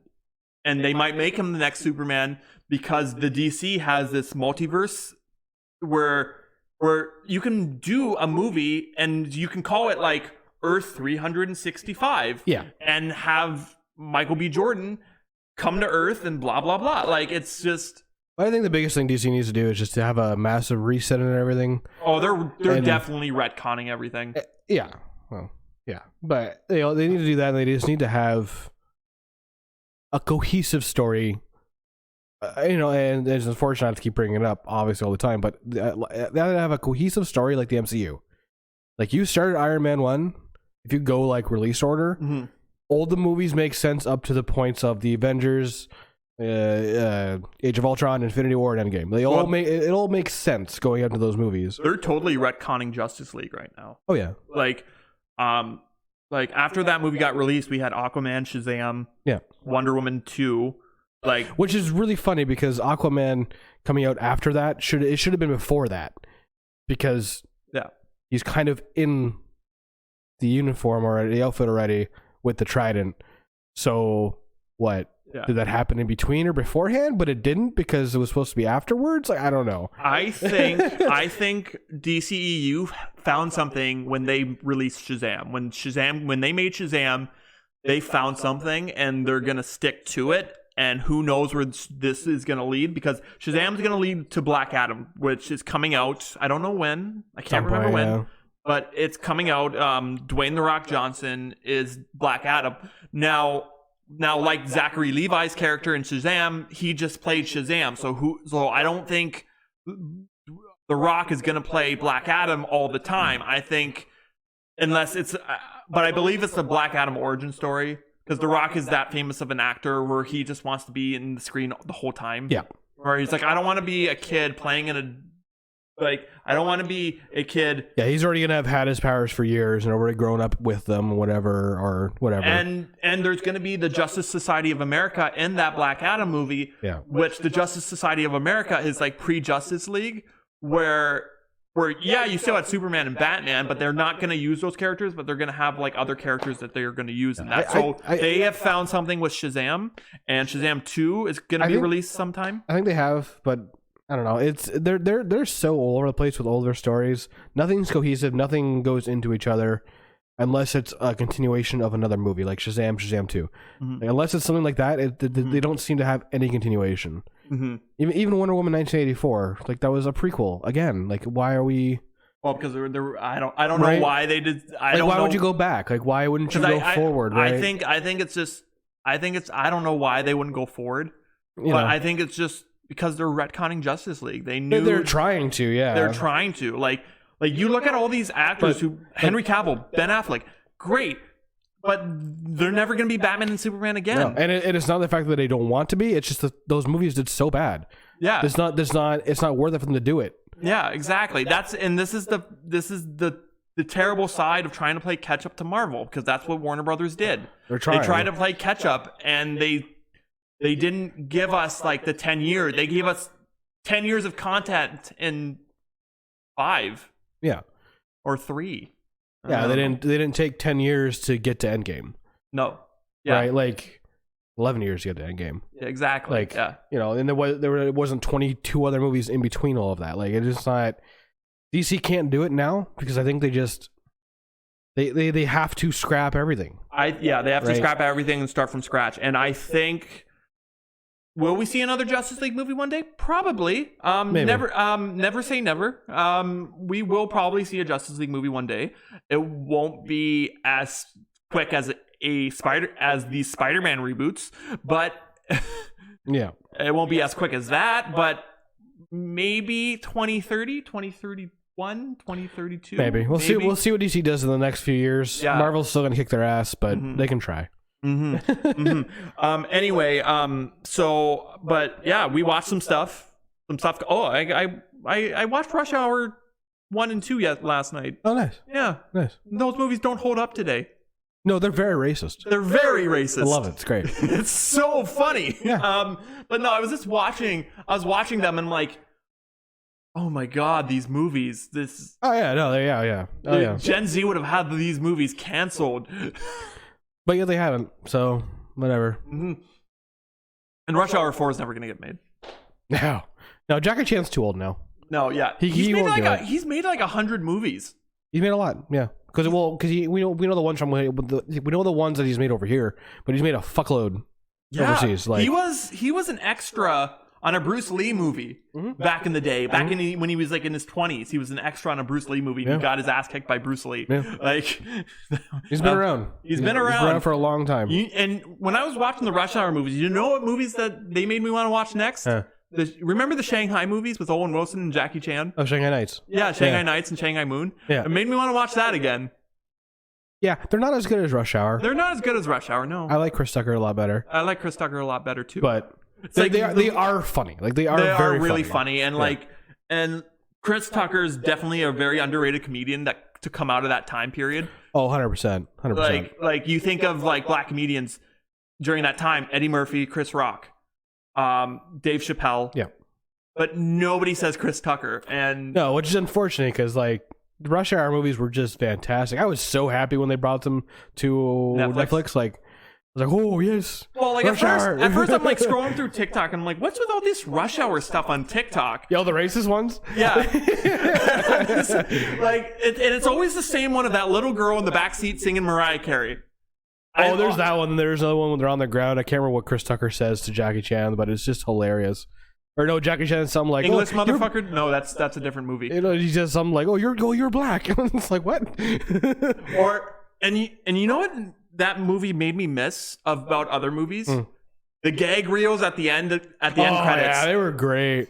they might make him the next Superman because the DC has this multiverse where you can do a movie and you can call it like Earth 365.
Yeah.
And have Michael B. Jordan come to Earth and blah blah blah. Like it's just.
I think the biggest thing DC needs to do is just to have a massive reset and everything.
Oh, they're definitely retconning everything.
Yeah. Well, yeah. But they need to do that, and they just need to have a cohesive story. And it's unfortunate I have to keep bringing it up, obviously, all the time, but they have a cohesive story like the MCU. Like, you started Iron Man 1, if you go, like, release order, all the movies make sense up to the points of the Avengers, Age of Ultron, Infinity War, and Endgame. It all makes sense going into those movies.
They're totally retconning Justice League right now.
Oh, yeah.
Like after that movie got released, we had Aquaman, Shazam, Wonder Woman 2.
Which is really funny because Aquaman coming out after that it should have been before that, because he's kind of in the uniform or the outfit already with the trident. So what? Did that happen in between or beforehand? But it didn't because it was supposed to be afterwards. Like, I don't know.
I think DCEU found something when they released Shazam. When they made Shazam, they found something and they're gonna stick to it. And who knows where this is going to lead, because Shazam's going to lead to Black Adam, which is coming out. I don't know when. I can't remember when. But it's coming out. Dwayne "The Rock" Johnson is Black Adam. Now, like Zachary Levi's character in Shazam, he just played Shazam. So I don't think The Rock is going to play Black Adam all the time. I think, unless it's... but I believe it's the Black Adam origin story. Because The Rock is that famous of an actor where he just wants to be in the screen the whole time.
Yeah.
Or he's like, I don't want to be a kid playing in a... Like, I don't want to be a kid...
Yeah, he's already going to have had his powers for years and already grown up with them, whatever.
And there's going to be the Justice Society of America in that Black Adam movie.
Yeah.
Which the Justice Society of America is like pre-Justice League, where you still had Superman and Batman, but they're not going to use those characters, but they're going to have like other characters that they're going to use in that. They have found something with Shazam, and Shazam 2 is going to be released sometime.
I think they have, but I don't know. It's they're so all over the place with all their stories. Nothing's cohesive. Nothing goes into each other, unless it's a continuation of another movie, like Shazam 2. Like, unless it's something like that, they don't seem to have any continuation. Even Wonder Woman 1984, like that was a prequel. Again, like why are we?
Well, because I don't know why they did.
Why would you go back? Like why wouldn't you go forward? Right?
I think I don't know why they wouldn't go forward, but I think it's just because they're retconning Justice League. They knew
they're trying to. Yeah,
they're trying to. Like you look at all these actors Henry Cavill, Ben Affleck, great, but they're never going to be Batman and Superman again.
No. And it's not the fact that they don't want to be. It's just that those movies did so bad.
Yeah,
it's not worth it for them to do it.
Yeah, exactly. This is the terrible side of trying to play catch up to Marvel, because that's what Warner Brothers did. They tried to play catch up, and they didn't give us like the 10 years. They gave us 10 years of content in 5.
Yeah.
Or 3.
Yeah, they didn't take 10 years to get to Endgame.
No. Yeah.
Right? Like 11 years to get to Endgame.
Yeah, exactly.
Like, and there wasn't 22 other movies in between all of that. Like, it's just not. DC can't do it now because I think they have to scrap everything.
They have to scrap everything and start from scratch. And I think, will we see another Justice League movie one day? Probably.
Maybe.
Never say never. We will probably see a Justice League movie one day. It won't be as quick as the Spider-Man reboots, but
yeah,
it won't be as quick as that. But maybe 2030, 2031, 2032.
Maybe we'll see. We'll see what DC does in the next few years.
Yeah.
Marvel's still gonna kick their ass, but they can try.
Anyway, but yeah, we watched some stuff. Oh, I watched Rush Hour 1 and 2 last night.
Oh, nice.
Yeah,
nice.
Those movies don't hold up today.
No, they're very racist.
They're very racist.
I love it. It's great.
It's so funny.
Yeah.
But no, I was watching them and like, oh my god, these movies.
Oh yeah, no, yeah. Oh yeah.
Gen Z would have had these movies canceled.
But yeah, they haven't. So whatever.
And Rush Hour 4 is never gonna get made.
No, Jackie Chan's too old now.
No, yeah, he's made like 100 movies.
He's made a lot, yeah. Because we know the ones we know the ones that he's made over here, but he's made a fuckload overseas. Like
he was an extra on a Bruce Lee movie back in the day, when he was like in his 20s. He was an extra on a Bruce Lee movie. He got his ass kicked by Bruce Lee.
Yeah.
Like
he's been around.
He's been around
for a long time.
And when I was watching the Rush Hour movies, you know what movies that they made me want to watch next? Remember the Shanghai movies with Owen Wilson and Jackie Chan?
Oh, Shanghai Nights.
Yeah, Shanghai Nights and Shanghai Moon. Yeah. It made me want to watch that again.
Yeah, they're not as good as Rush Hour.
They're not as good as Rush Hour, no.
I like Chris Tucker a lot better.
I like Chris Tucker a lot better too.
But they are funny. Like they are
really funny. And and Chris Tucker's definitely a very underrated comedian to come out of that time period.
Oh, 100%. 100%.
Like you think of like black comedians during that time, Eddie Murphy, Chris Rock, Dave Chappelle.
Yeah.
But nobody says Chris Tucker. And
no, which is unfortunate because like the Rush Hour movies were just fantastic. I was so happy when they brought them to Netflix. Like I was like, oh yes.
Well, like at first I'm like scrolling through TikTok and I'm like, what's with all this Rush Hour stuff on TikTok?
Yeah, all the racist ones?
Yeah. And it's always the same one of that little girl in the backseat singing Mariah Carey.
Oh, there's that one. There's another one when they're on the ground. I can't remember what Chris Tucker says to Jackie Chan, but it's just hilarious. Or no, Jackie Chan something like
English motherfucker. No, that's a different movie.
You know, he says something like, you're black." It's like what?
And you know what that movie made me miss about other movies? The gag reels at the end credits.
Yeah, they were great.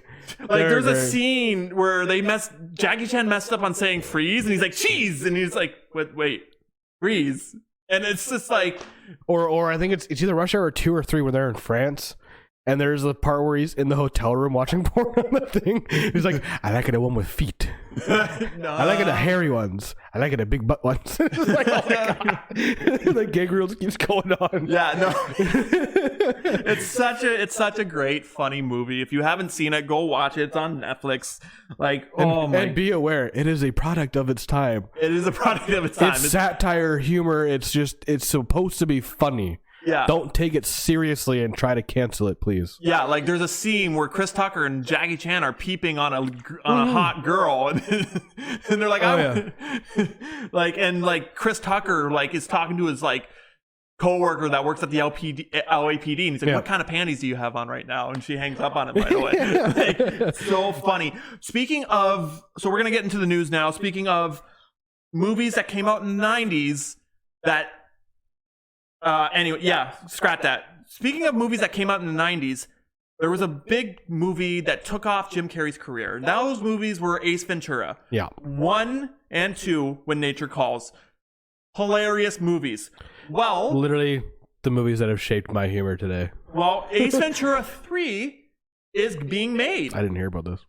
There's a scene where Jackie Chan messed up on saying freeze, and he's like cheese, and he's like wait freeze, and it's just like
or I think it's either Rush Hour 2 or 3 when they're in France. And there's the part where he's in the hotel room watching porn on the thing. He's like, I like it a one with feet. I like it a hairy ones. I like it a big butt ones. It's like, oh my god. The gag reel keeps going on.
Yeah, no. It's such a great, funny movie. If you haven't seen it, go watch it. It's on Netflix. And
be aware, it is a product of its time.
It is a product of its time.
It's satire, humor. It's supposed to be funny.
Yeah.
Don't take it seriously and try to cancel it, please.
Yeah, like there's a scene where Chris Tucker and Jackie Chan are peeping on a hot girl, and they're like, like Chris Tucker like is talking to his like coworker that works at the LAPD, and he's like, "What kind of panties do you have on right now?" And she hangs up on him right away. Like, it's so funny. Speaking of, so we're gonna get into the news now. Speaking of movies that came out in the 90s, that anyway, yeah, scrap that. Speaking of movies that came out in the 90s, there was a big movie that took off Jim Carrey's career. And those movies were Ace Ventura.
Yeah.
1 and 2, When Nature Calls. Hilarious movies. Well,
literally the movies that have shaped my humor today.
Well, Ace Ventura 3 is being made.
I didn't hear about this.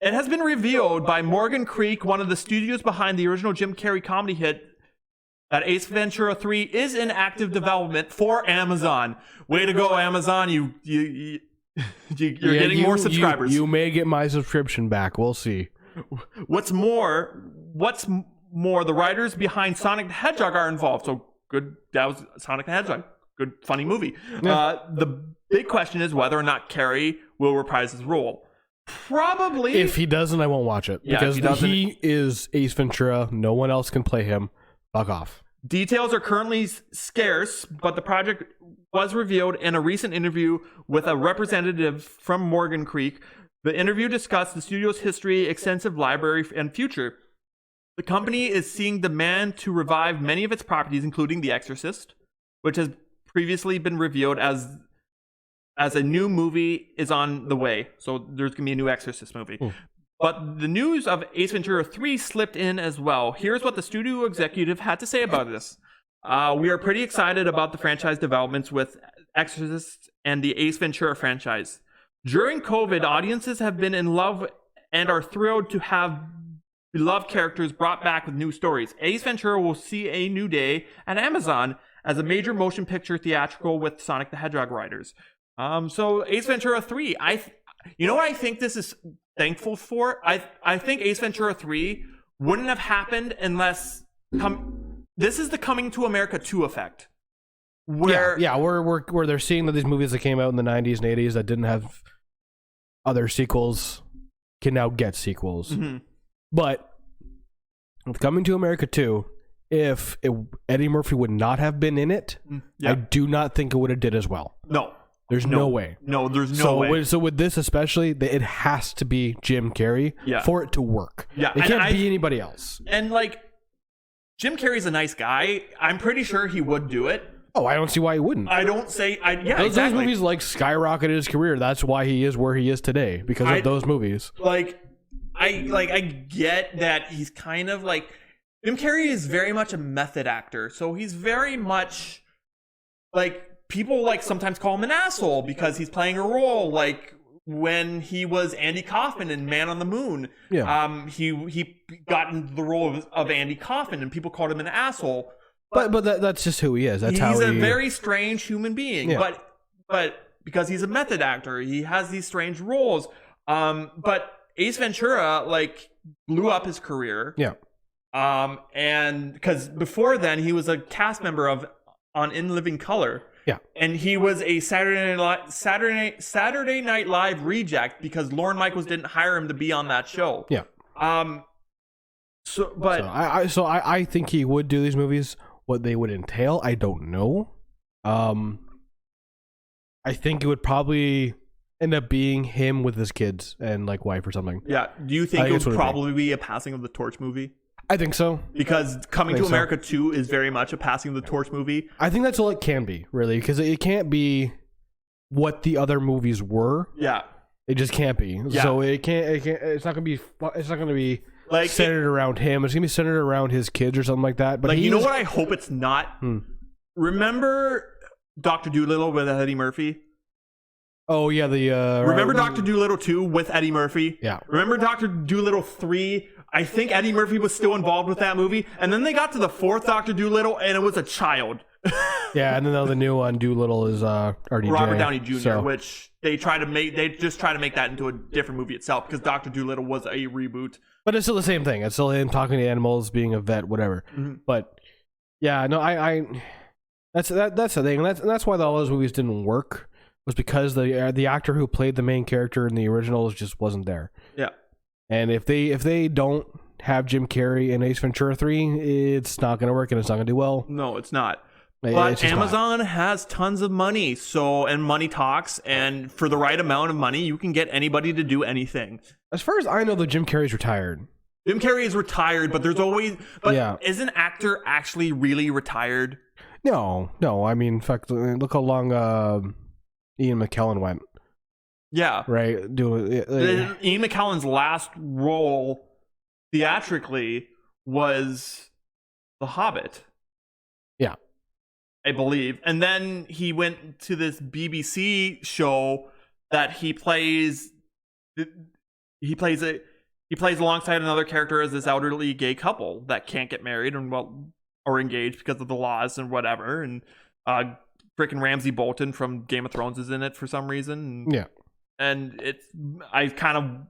It has been revealed by Morgan Creek, one of the studios behind the original Jim Carrey comedy hit, that Ace Ventura 3 is in active development for Amazon. Way to go, Amazon. You're getting more subscribers.
You may get my subscription back. We'll see.
What's more, the writers behind Sonic the Hedgehog are involved. So good, that was Sonic the Hedgehog. Good, funny movie. Yeah. The big question is whether or not Carrey will reprise his role. Probably.
If he doesn't, I won't watch it.
Yeah,
because he is Ace Ventura. No one else can play him. Fuck off.
Details are currently scarce, but the project was revealed in a recent interview with a representative from Morgan Creek. The interview discussed the studio's history, extensive library, and future. The company is seeing demand to revive many of its properties, including The Exorcist, which has previously been revealed as a new movie is on the way. So there's going to be a new Exorcist movie. Ooh. But the news of Ace Ventura 3 slipped in as well. Here's what the studio executive had to say about this. We are pretty excited about the franchise developments with Exorcist and the Ace Ventura franchise. During COVID, audiences have been in love and are thrilled to have beloved characters brought back with new stories. Ace Ventura will see a new day at Amazon as a major motion picture theatrical with Sonic the Hedgehog writers. So Ace Ventura 3, you know what I think this is thankful for? I think Ace Ventura 3 wouldn't have happened unless this is the Coming to America 2 effect. Where they're seeing that these movies that came out in the 90s and 80s that didn't have other sequels can now get sequels. Mm-hmm. But with Coming to America 2, if Eddie Murphy would not have been in it, I do not think it would have did as well. No.
There's no way.
No, there's no way.
So with this especially, it has to be Jim Carrey for it to work. Yeah, it can't be anybody else.
And like, Jim Carrey's a nice guy. I'm pretty sure he would do it.
Oh, I don't see why he wouldn't.
Those
movies like skyrocketed his career. That's why he is where he is today, because of those movies.
I get that he's kind of like, Jim Carrey is very much a method actor. So he's very much like, people like sometimes call him an asshole because he's playing a role like when he was Andy Kaufman in Man on the Moon. Yeah. He got into the role of Andy Kaufman and people called him an asshole.
But that's just who he is. He's
a very strange human being. Yeah. But because he's a method actor, he has these strange roles. But Ace Ventura like blew up his career. Yeah. And because before then he was a cast member on In Living Color. Yeah, and he was a Saturday Night Live reject because Lorne Michaels didn't hire him to be on that show. Yeah.
So I think he would do these movies. What they would entail, I don't know. I think it would probably end up being him with his kids and like wife or something.
Yeah. Do you think it would probably be a passing of the torch movie?
I think so.
Because Coming to America 2 is very much a passing of the torch movie.
I think that's all it can be, really, because it can't be what the other movies were. Yeah. It just can't be. Yeah. So it's not going to be like centered around him. It's going to be centered around his kids or something like that. But
like, you know what I hope it's not? Remember Dr. Dolittle with Eddie Murphy?
Oh, yeah.
Remember Dr. Dolittle 2 with Eddie Murphy? Yeah. Remember Dr. Dolittle 3? I think Eddie Murphy was still involved with that movie. And then they got to the fourth Dr. Dolittle, and it was a child.
Yeah, and then the new one, Dolittle, is RDJ.
Robert Downey Jr., which they just try to make that into a different movie itself, because Dr. Dolittle was a reboot.
But it's still the same thing. It's still him talking to animals, being a vet, whatever. Mm-hmm. But, yeah, no, I That's the thing. That's why all those movies didn't work. Was because the actor who played the main character in the originals just wasn't there.
Yeah.
And if they don't have Jim Carrey in Ace Ventura 3, it's not going to work and it's not going to do well.
No, it's not. But Amazon
not.
has tons of money, and money talks, and for the right amount of money, you can get anybody to do anything.
As far as I know, though, Jim Carrey's retired.
Jim Carrey is retired, but there's always... But
yeah.
Is an actor actually really retired?
No. I mean, in fact, look how long Ian McKellen went.
Yeah.
Right?
Ian McKellen's last role theatrically was The Hobbit.
Yeah.
I believe. And then he went to this BBC show that he plays alongside another character as this elderly gay couple that can't get married or engaged because of the laws and whatever. And frickin' Ramsay Bolton from Game of Thrones is in it for some reason.
Yeah.
And I kind of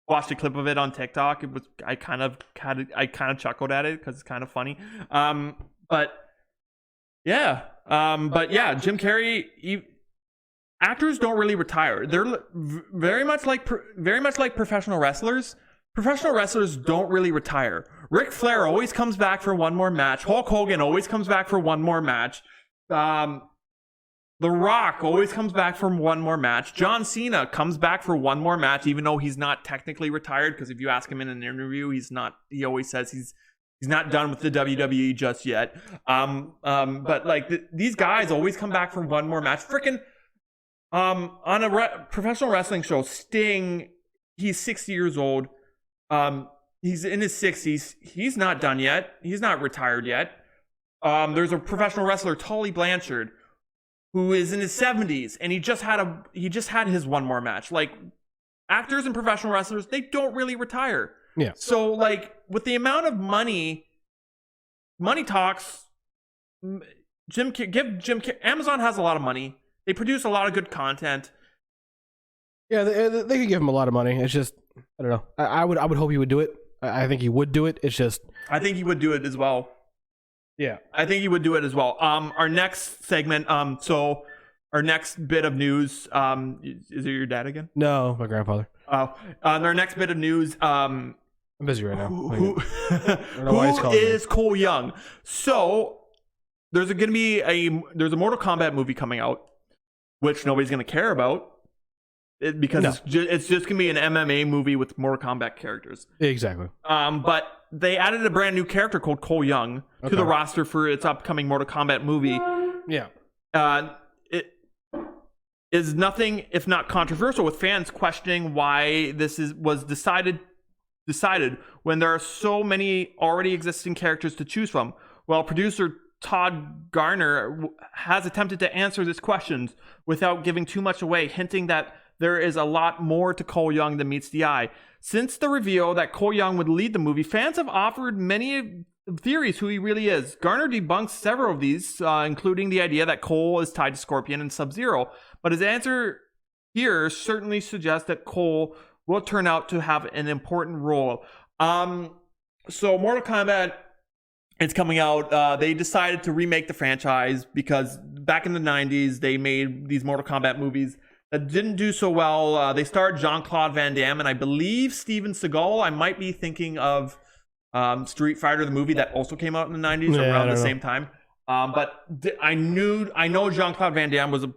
watched a clip of it on TikTok. I kind of chuckled at it because it's kind of funny. But yeah, Jim Carrey. Actors don't really retire. They're very much like professional wrestlers. Professional wrestlers don't really retire. Ric Flair always comes back for one more match. Hulk Hogan always comes back for one more match. The Rock always comes back for one more match. John Cena comes back for one more match, even though he's not technically retired. Because if you ask him in an interview, he's not. He always says he's not done with the WWE just yet. But like these guys always come back for one more match. Freaking on a professional wrestling show, Sting, he's 60 years old. He's in his 60s. He's not done yet. He's not retired yet. There's a professional wrestler, Tully Blanchard, who is in his 70s, and he just had his one more match. Like actors and professional wrestlers, they don't really retire.
Yeah.
So like with the amount of money talks. Amazon has a lot of money. They produce a lot of good content.
Yeah, they could give him a lot of money. It's just I don't know. I would hope he would do it. I think he would do it. It's just
I think he would do it as well.
Yeah,
I think he would do it as well. Our next segment. So our next bit of news. Is it your dad again?
No, my grandfather.
Our next bit of news.
I'm busy right now.
Who is Cole Young? So there's going to be a Mortal Kombat movie coming out, which nobody's going to care about. Because it's just going to be an MMA movie with Mortal Kombat characters.
Exactly.
But they added a brand new character called Cole Young to the roster for its upcoming Mortal Kombat movie.
Yeah.
It is nothing if not controversial, with fans questioning why this was decided when there are so many already existing characters to choose from. Well, producer Todd Garner has attempted to answer these questions without giving too much away, hinting that there is a lot more to Cole Young than meets the eye. Since the reveal that Cole Young would lead the movie, fans have offered many theories who he really is. Garner debunks several of these, including the idea that Cole is tied to Scorpion and Sub-Zero. But his answer here certainly suggests that Cole will turn out to have an important role. So Mortal Kombat, it's coming out. They decided to remake the franchise because back in the 90s, they made these Mortal Kombat movies that didn't do so well. They starred Jean-Claude Van Damme and I believe Steven Seagal. I might be thinking of Street Fighter, the movie that also came out in the 90s around the same time. But I know Jean-Claude Van Damme was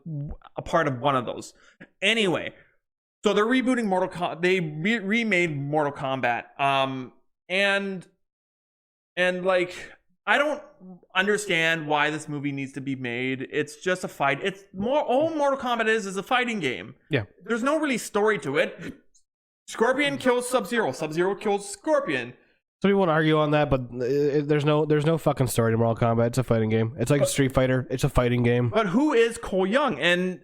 a part of one of those. Anyway, so they're rebooting Mortal Kombat. They remade Mortal Kombat. And like, I don't understand why this movie needs to be made. It's just a fight. It's more, all Mortal Kombat is a fighting game.
Yeah.
There's no really story to it. Scorpion kills Sub-Zero. Sub-Zero kills Scorpion.
Some people want to argue on that, but there's no fucking story to Mortal Kombat. It's a fighting game. It's like Street Fighter. It's a fighting game.
But who is Cole Young? And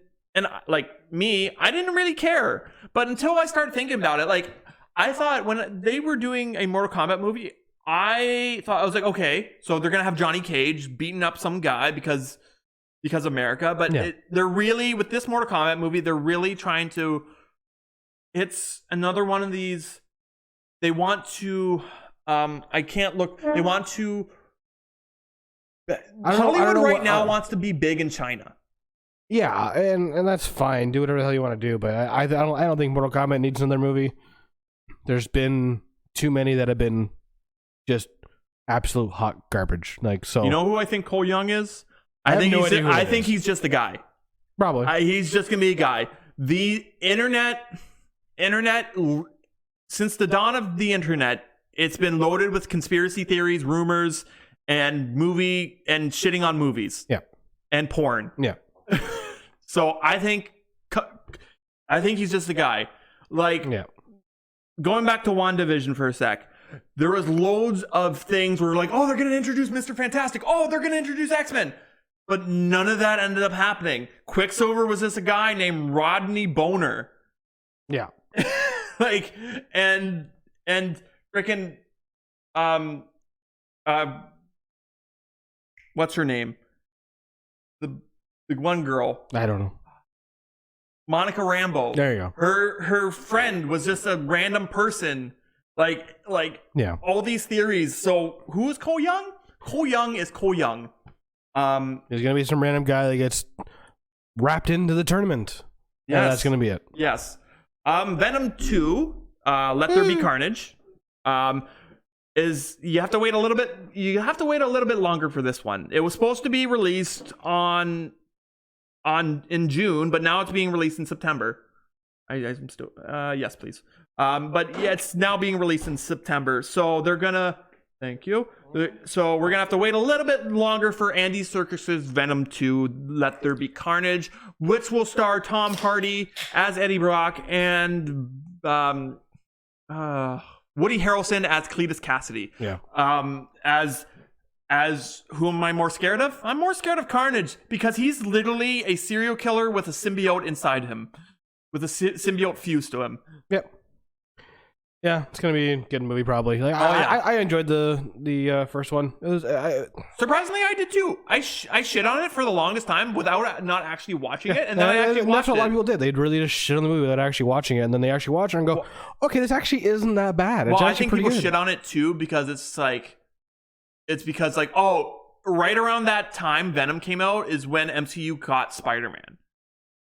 like me, I didn't really care. But until I started thinking about it, like I thought when they were doing a Mortal Kombat movie, I was like, okay, so they're gonna have Johnny Cage beating up some guy because America. But they're really, with this Mortal Kombat movie, they're really trying to. It's another one of these. They want to. They want to Hollywood right now wants to be big in China.
Yeah, and that's fine. Do whatever the hell you want to do, but I don't think Mortal Kombat needs another movie. There's been too many that have been just absolute hot garbage. Like, so
you know who I think Cole Young is? I think he's just a guy.
Probably.
He's just gonna be a guy. The internet, since the dawn of the internet, it's been loaded with conspiracy theories, rumors, and shitting on movies.
Yeah.
And porn.
Yeah.
So I think he's just a guy. Like, going back to WandaVision for a sec, there was loads of things where like, oh, they're going to introduce Mr. Fantastic. Oh, they're going to introduce X-Men. But none of that ended up happening. Quicksilver was just a guy named Rodney Boner.
Yeah.
Like, and freaking, what's her name? The one girl.
I don't know.
Monica Rambeau.
There you go.
Her friend was just a random person. Like all these theories. So who is Cole Young? Cole Young is Cole Young.
There's gonna be some random guy that gets wrapped into the tournament.
Yes.
Yeah, that's gonna be it.
Yes. Venom 2, Let There Be Carnage. Is you have to wait a little bit. You have to wait a little bit longer for this one. It was supposed to be released in June, but now it's being released in September. I'm still yes, please. But yeah, it's now being released in September. So they're gonna. Thank you. So we're gonna have to wait a little bit longer for Andy Serkis's Venom 2, Let There Be Carnage, which will star Tom Hardy as Eddie Brock and Woody Harrelson as Cletus Cassidy.
Yeah.
As who am I more scared of? I'm more scared of Carnage because he's literally a serial killer with a symbiote inside him, with a symbiote fused to him.
Yep. Yeah, it's gonna be a good movie probably. Like, I enjoyed the first one. It was
surprisingly I did too. I shit on it for the longest time without not actually watching it, and then I actually watched it.
That's what a lot of people did. They'd really just shit on the movie without actually watching it, and then they actually watch it and go, "Okay, this actually isn't that bad." It's
I think people shit on it too because because right around that time Venom came out is when MCU caught Spider-Man.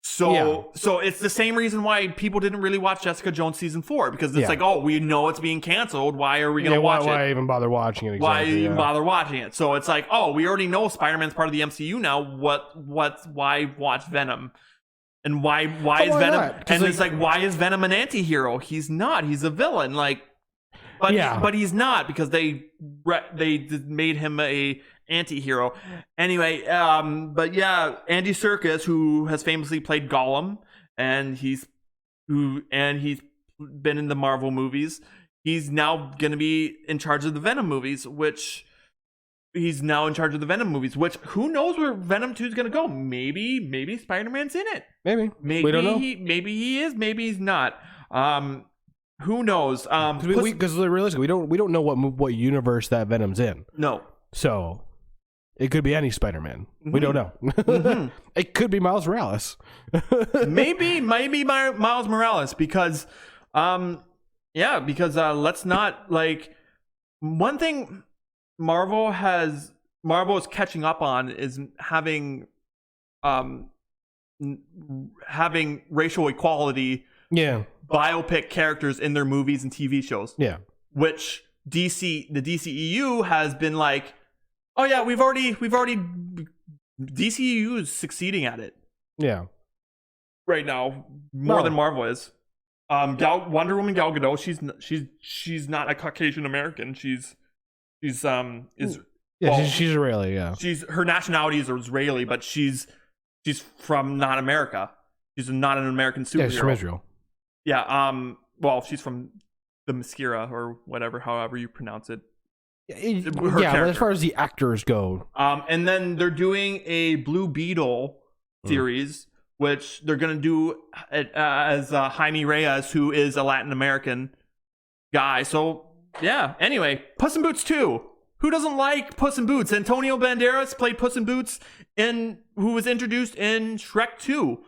So it's the same reason why people didn't really watch Jessica Jones season 4 because it's we know it's being canceled. Why are we going to watch it?
Why even bother watching it?
Exactly, why even bother watching it? So it's we already know Spider-Man's part of the MCU now. Why watch Venom? And why is Venom?
Not?
And it's why is Venom an anti-hero? He's not. He's a villain. But he's not because they made him a anti-hero. Anyway, but yeah, Andy Serkis, who has famously played Gollum, and he's been in the Marvel movies. He's now going to be in charge of the Venom movies, which who knows where Venom 2 is going to go? Maybe Spider-Man's in it.
Maybe we don't know.
Maybe he is. Maybe he's not. Who knows?
Because realistically, we don't know what universe that Venom's in.
No.
So it could be any Spider-Man. Mm-hmm. We don't know. Mm-hmm. It could be Miles Morales.
maybe Miles Morales because let's not one thing Marvel is catching up on is having racial equality.
Yeah.
Biopic characters in their movies and TV shows.
Yeah.
Which the DCEU has been like, oh yeah, we've already DCEU is succeeding at it.
Yeah.
Right now, more than Marvel is. Wonder Woman Gal Gadot, she's not a Caucasian American. She's Israeli,
yeah.
Her nationality is Israeli, but she's from not America. She's not an American superhero.
Yeah, she's from Israel.
Yeah, she's from the Maskira or whatever, however you pronounce it.
But as far as the actors go.
And then they're doing a Blue Beetle series, which they're going to do as Jaime Reyes, who is a Latin American guy. So, yeah. Anyway, Puss in Boots 2. Who doesn't like Puss in Boots? Antonio Banderas played Puss in Boots, who was introduced in Shrek 2.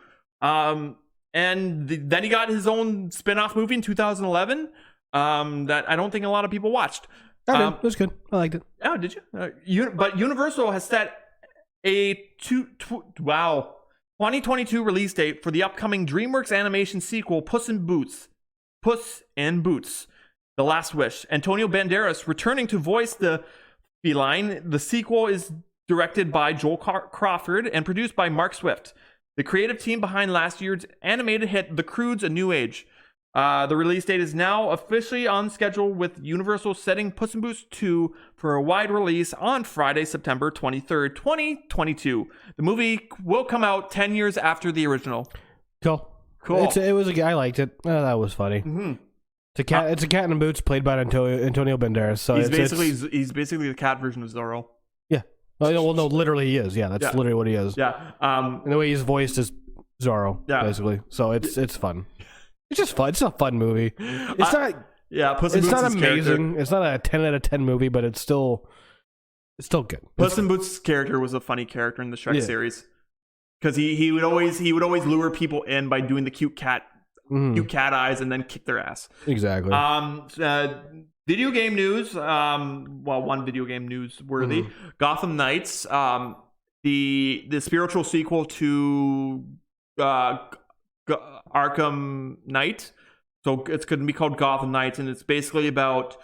And then he got his own spin-off movie in 2011 that I don't think a lot of people watched.
It was good. I liked it.
Oh, did you? But Universal has set a 2022 release date for the upcoming DreamWorks animation sequel, Puss in Boots. The Last Wish. Antonio Banderas returning to voice the feline. The sequel is directed by Joel Crawford and produced by Mark Swift, the creative team behind last year's animated hit The Croods: A New Age. The release date is now officially on schedule, with Universal setting Puss in Boots 2 for a wide release on Friday, September 23rd, 2022. The movie will come out 10 years after the original.
Cool. It was I liked it. Oh, that was funny.
Mm-hmm.
It's a cat in boots played by Antonio Banderas. So
he's basically the cat version of Zorro.
Yeah. Well, no, literally he is. Yeah, that's literally what he is.
Yeah.
And the way he's voiced is Zorro, basically. So it's fun. It's just fun. It's a fun movie. It's not.
Yeah, Puss in Boots.
It's not amazing.
Character.
It's not a 10 out of 10 movie, but it's still good.
Puss in Boots' character was a funny character in the Shrek series, because he would always lure people in by doing the cute cat eyes and then kick their ass.
Exactly.
Video game news. One video game news worthy. Gotham Knights. The spiritual sequel to Arkham Knight. So it's going to be called Gotham Knights, and it's basically about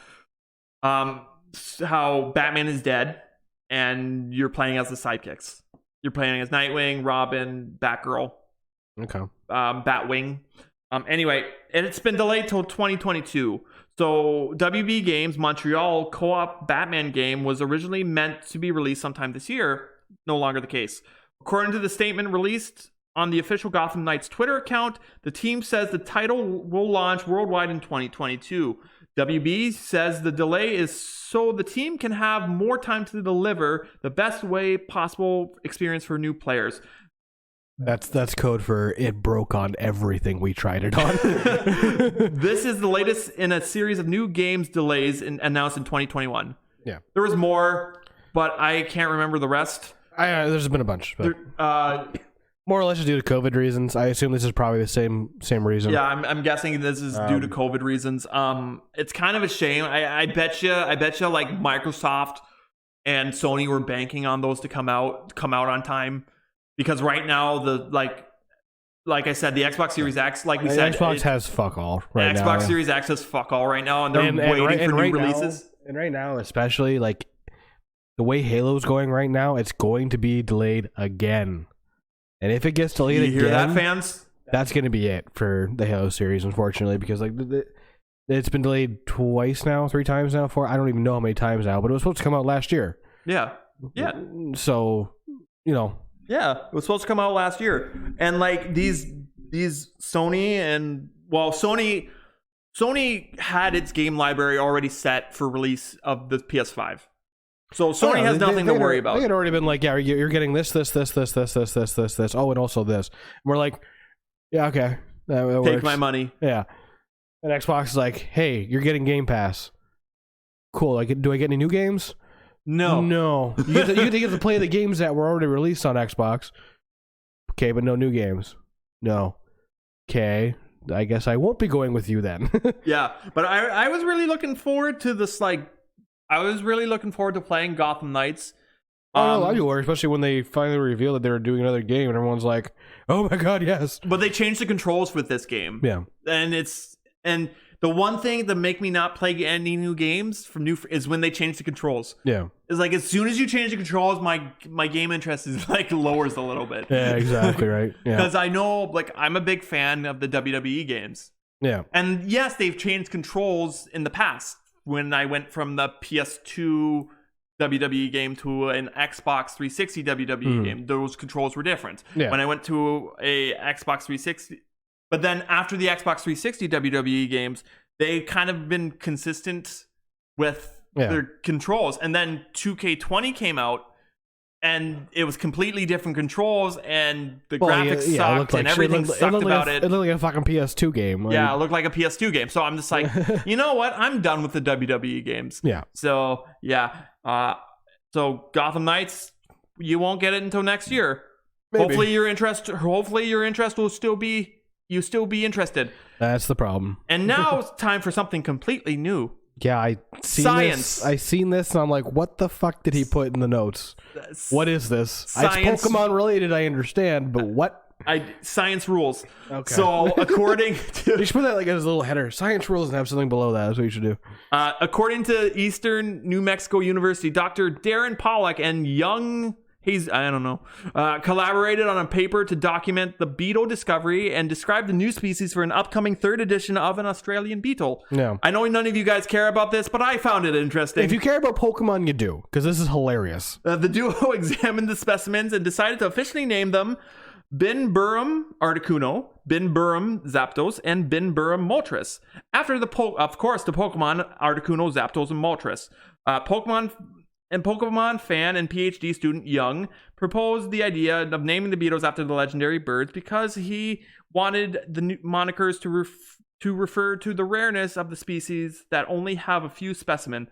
how Batman is dead, and you're playing as the sidekicks. You're playing as Nightwing, Robin, Batgirl, Batwing. Anyway, and it's been delayed till 2022. So WB Games Montreal co-op Batman game was originally meant to be released sometime this year. No longer the case. According to the statement released on the official Gotham Knights Twitter account, the team says the title will launch worldwide in 2022. WB says the delay is so the team can have more time to deliver the best way possible experience for new players.
That's code for it broke on everything we tried it on.
This is the latest in a series of new games delays announced in 2021.
Yeah.
There was more, but I can't remember the rest.
There's been a bunch. But more or less due to COVID reasons. I assume this is probably the same reason.
Yeah, I'm guessing this is due to COVID reasons. It's kind of a shame. I bet you like Microsoft and Sony were banking on those to come out on time, because right now like I said, the Xbox Series X, like we said,
Xbox has fuck all right now.
Xbox Series X has fuck all right now, and they're waiting for new releases.
And right now, especially like the way Halo's going right now, it's going to be delayed again. And if it gets delayed again,
you hear that, fans?
That's going to be it for the Halo series, unfortunately, because like it's been delayed twice now, 3 times now, 4. I don't even know how many times now, but it was supposed to come out last year.
Yeah.
So,
Yeah, it was supposed to come out last year, and like these Sony had its game library already set for release of the PS5. So Sony has nothing to worry about.
They had already been like, yeah, you're getting this. Oh, and also this. And we're like, yeah, okay. That
Take
works.
my money.
Yeah. And Xbox is like, hey, you're getting Game Pass. Cool. Like, do I get any new games? No. You get to play the games that were already released on Xbox. Okay, but no new games. No. Okay. I guess I won't be going with you then.
Yeah, but I was really looking forward to this, I was really looking forward to playing Gotham Knights.
I'd be worried, especially when they finally revealed that they were doing another game, and everyone's like, "Oh my god, yes!"
But they changed the controls with this game.
Yeah,
and the one thing that make me not play any new games is when they change the controls.
Yeah,
it's like as soon as you change the controls, my game interest is like lowers a little bit.
Yeah, exactly right. Yeah,
because I know I'm a big fan of the WWE games.
Yeah,
and yes, they've changed controls in the past. When I went from the PS2 WWE game to an Xbox 360 WWE game, those controls were different.
Yeah.
When I went to a Xbox 360, but then after the Xbox 360 WWE games, they kind of been consistent with their controls. And then 2K20 came out, and it was completely different controls, and the graphics sucked, and everything sucked about it.
It looked like a fucking PS2 game. Like,
yeah, it looked like a PS2 game. So I'm just like, you know what? I'm done with the WWE games.
Yeah.
So, yeah. So Gotham Knights, you won't get it until next year.
Maybe.
Hopefully your interest will still be interested.
That's the problem.
And now it's time for something completely new.
Yeah, I seen
Science.
this. I seen this, and I'm like, what the fuck did he put in the notes? What is this?
Science.
It's Pokemon related, I understand, but what?
Science rules.
Okay.
So according
You
to
should put that like as a little header. Science rules and have something below that. That's what you should do.
according to Eastern New Mexico University, Dr. Darren Pollock and young collaborated on a paper to document the beetle discovery and describe the new species for an upcoming third edition of an Australian beetle.
Yeah.
I know none of you guys care about this, but I found it interesting.
If you care about Pokemon, you do, because this is hilarious.
The duo examined the specimens and decided to officially name them Binburum articuno, Binburum zapdos, and Binburum moltres, after the Pokemon Articuno, Zapdos, and Moltres. Pokemon fan and PhD student Young proposed the idea of naming the beetles after the legendary birds because he wanted the new monikers to refer to the rareness of the species that only have a few specimens.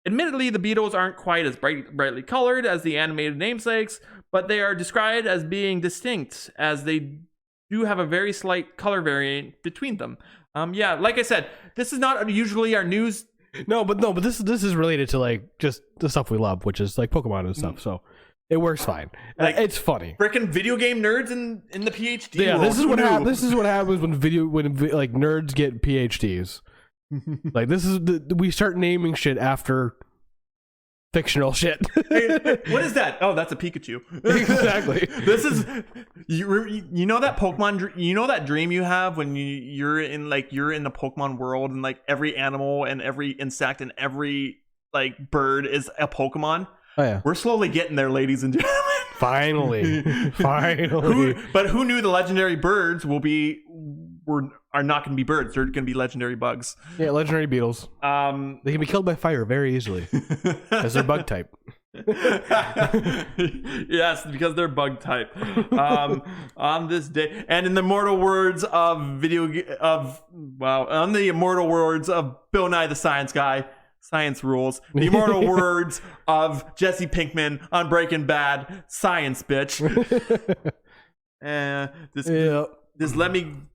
Admittedly, the beetles aren't quite as brightly colored as the animated namesakes, but they are described as being distinct, as they do have a very slight color variant between them. Yeah, like I said, this is not usually our news.
No, but this is related to like just the stuff we love, which is like Pokemon and stuff. So it works fine.
Like,
it's funny.
Freaking video game nerds in the PhD.
Yeah,
world.
this is what happens. This is what happens when like nerds get PhDs. Like we start naming shit after fictional shit.
Hey, what is that? Oh, that's a Pikachu.
Exactly.
This is you know that Pokemon. You know that dream you have when you're in the Pokemon world and like every animal and every insect and every like bird is a Pokemon.
Oh yeah.
We're slowly getting there, ladies and gentlemen.
Finally.
But who knew the legendary birds are not going to be birds? They're going to be legendary bugs.
Yeah, legendary beetles. They can be killed by fire very easily because they're bug type.
Yes, because they're bug type. On this day, and in the immortal words of on the immortal words of Bill Nye the Science Guy. Science rules. The immortal words of Jesse Pinkman on Breaking Bad. Science, bitch.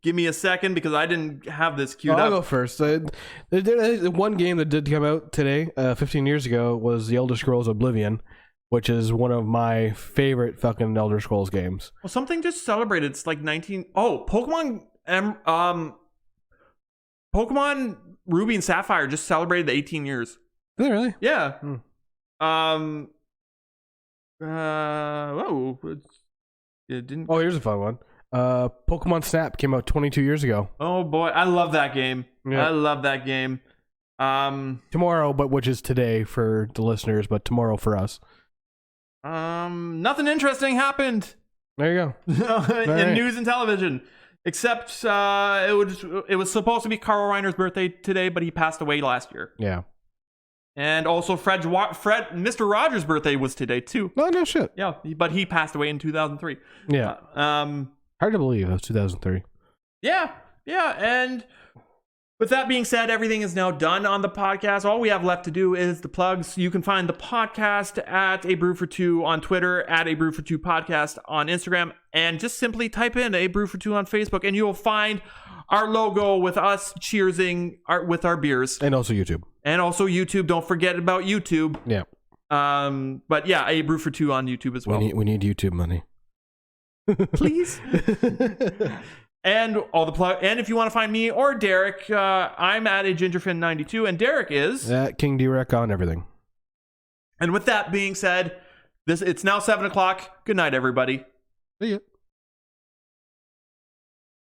Give me a second because I didn't have this queued up.
I'll go first. The one game that did come out today, 15 years ago, was The Elder Scrolls Oblivion, which is one of my favorite fucking Elder Scrolls games.
Well, something just celebrated. It's like Pokemon Ruby and Sapphire just celebrated the 18 years.
Did they really?
Yeah. It didn't.
Oh, here's a fun one. Pokemon Snap came out 22 years ago.
Oh boy, I love that game.
Yeah.
I love that game.
Tomorrow, but which is today for the listeners, but tomorrow for us.
Nothing interesting happened.
There you go.
In news and television. Except it was supposed to be Carl Reiner's birthday today, but he passed away last year.
Yeah.
And also Mr. Rogers' birthday was today too.
No shit.
Yeah, but he passed away in 2003.
Yeah. Hard to believe it was 2003.
Yeah, and with that being said, everything is now done on the podcast. All we have left to do is the plugs. You can find the podcast at A Brew For Two on Twitter, at A Brew For Two podcast on Instagram, and just simply type in A Brew For Two on Facebook, and you will find our logo with us cheersing with our beers.
And also YouTube.
Don't forget about YouTube.
Yeah.
But yeah, A Brew For Two on YouTube as well.
We need YouTube money.
Please. And and if you want to find me or Derek, I'm at a Gingerfin92, and Derek is
at King D-Rec on everything.
And with that being said, it's now 7:00. Good night, everybody.
See ya.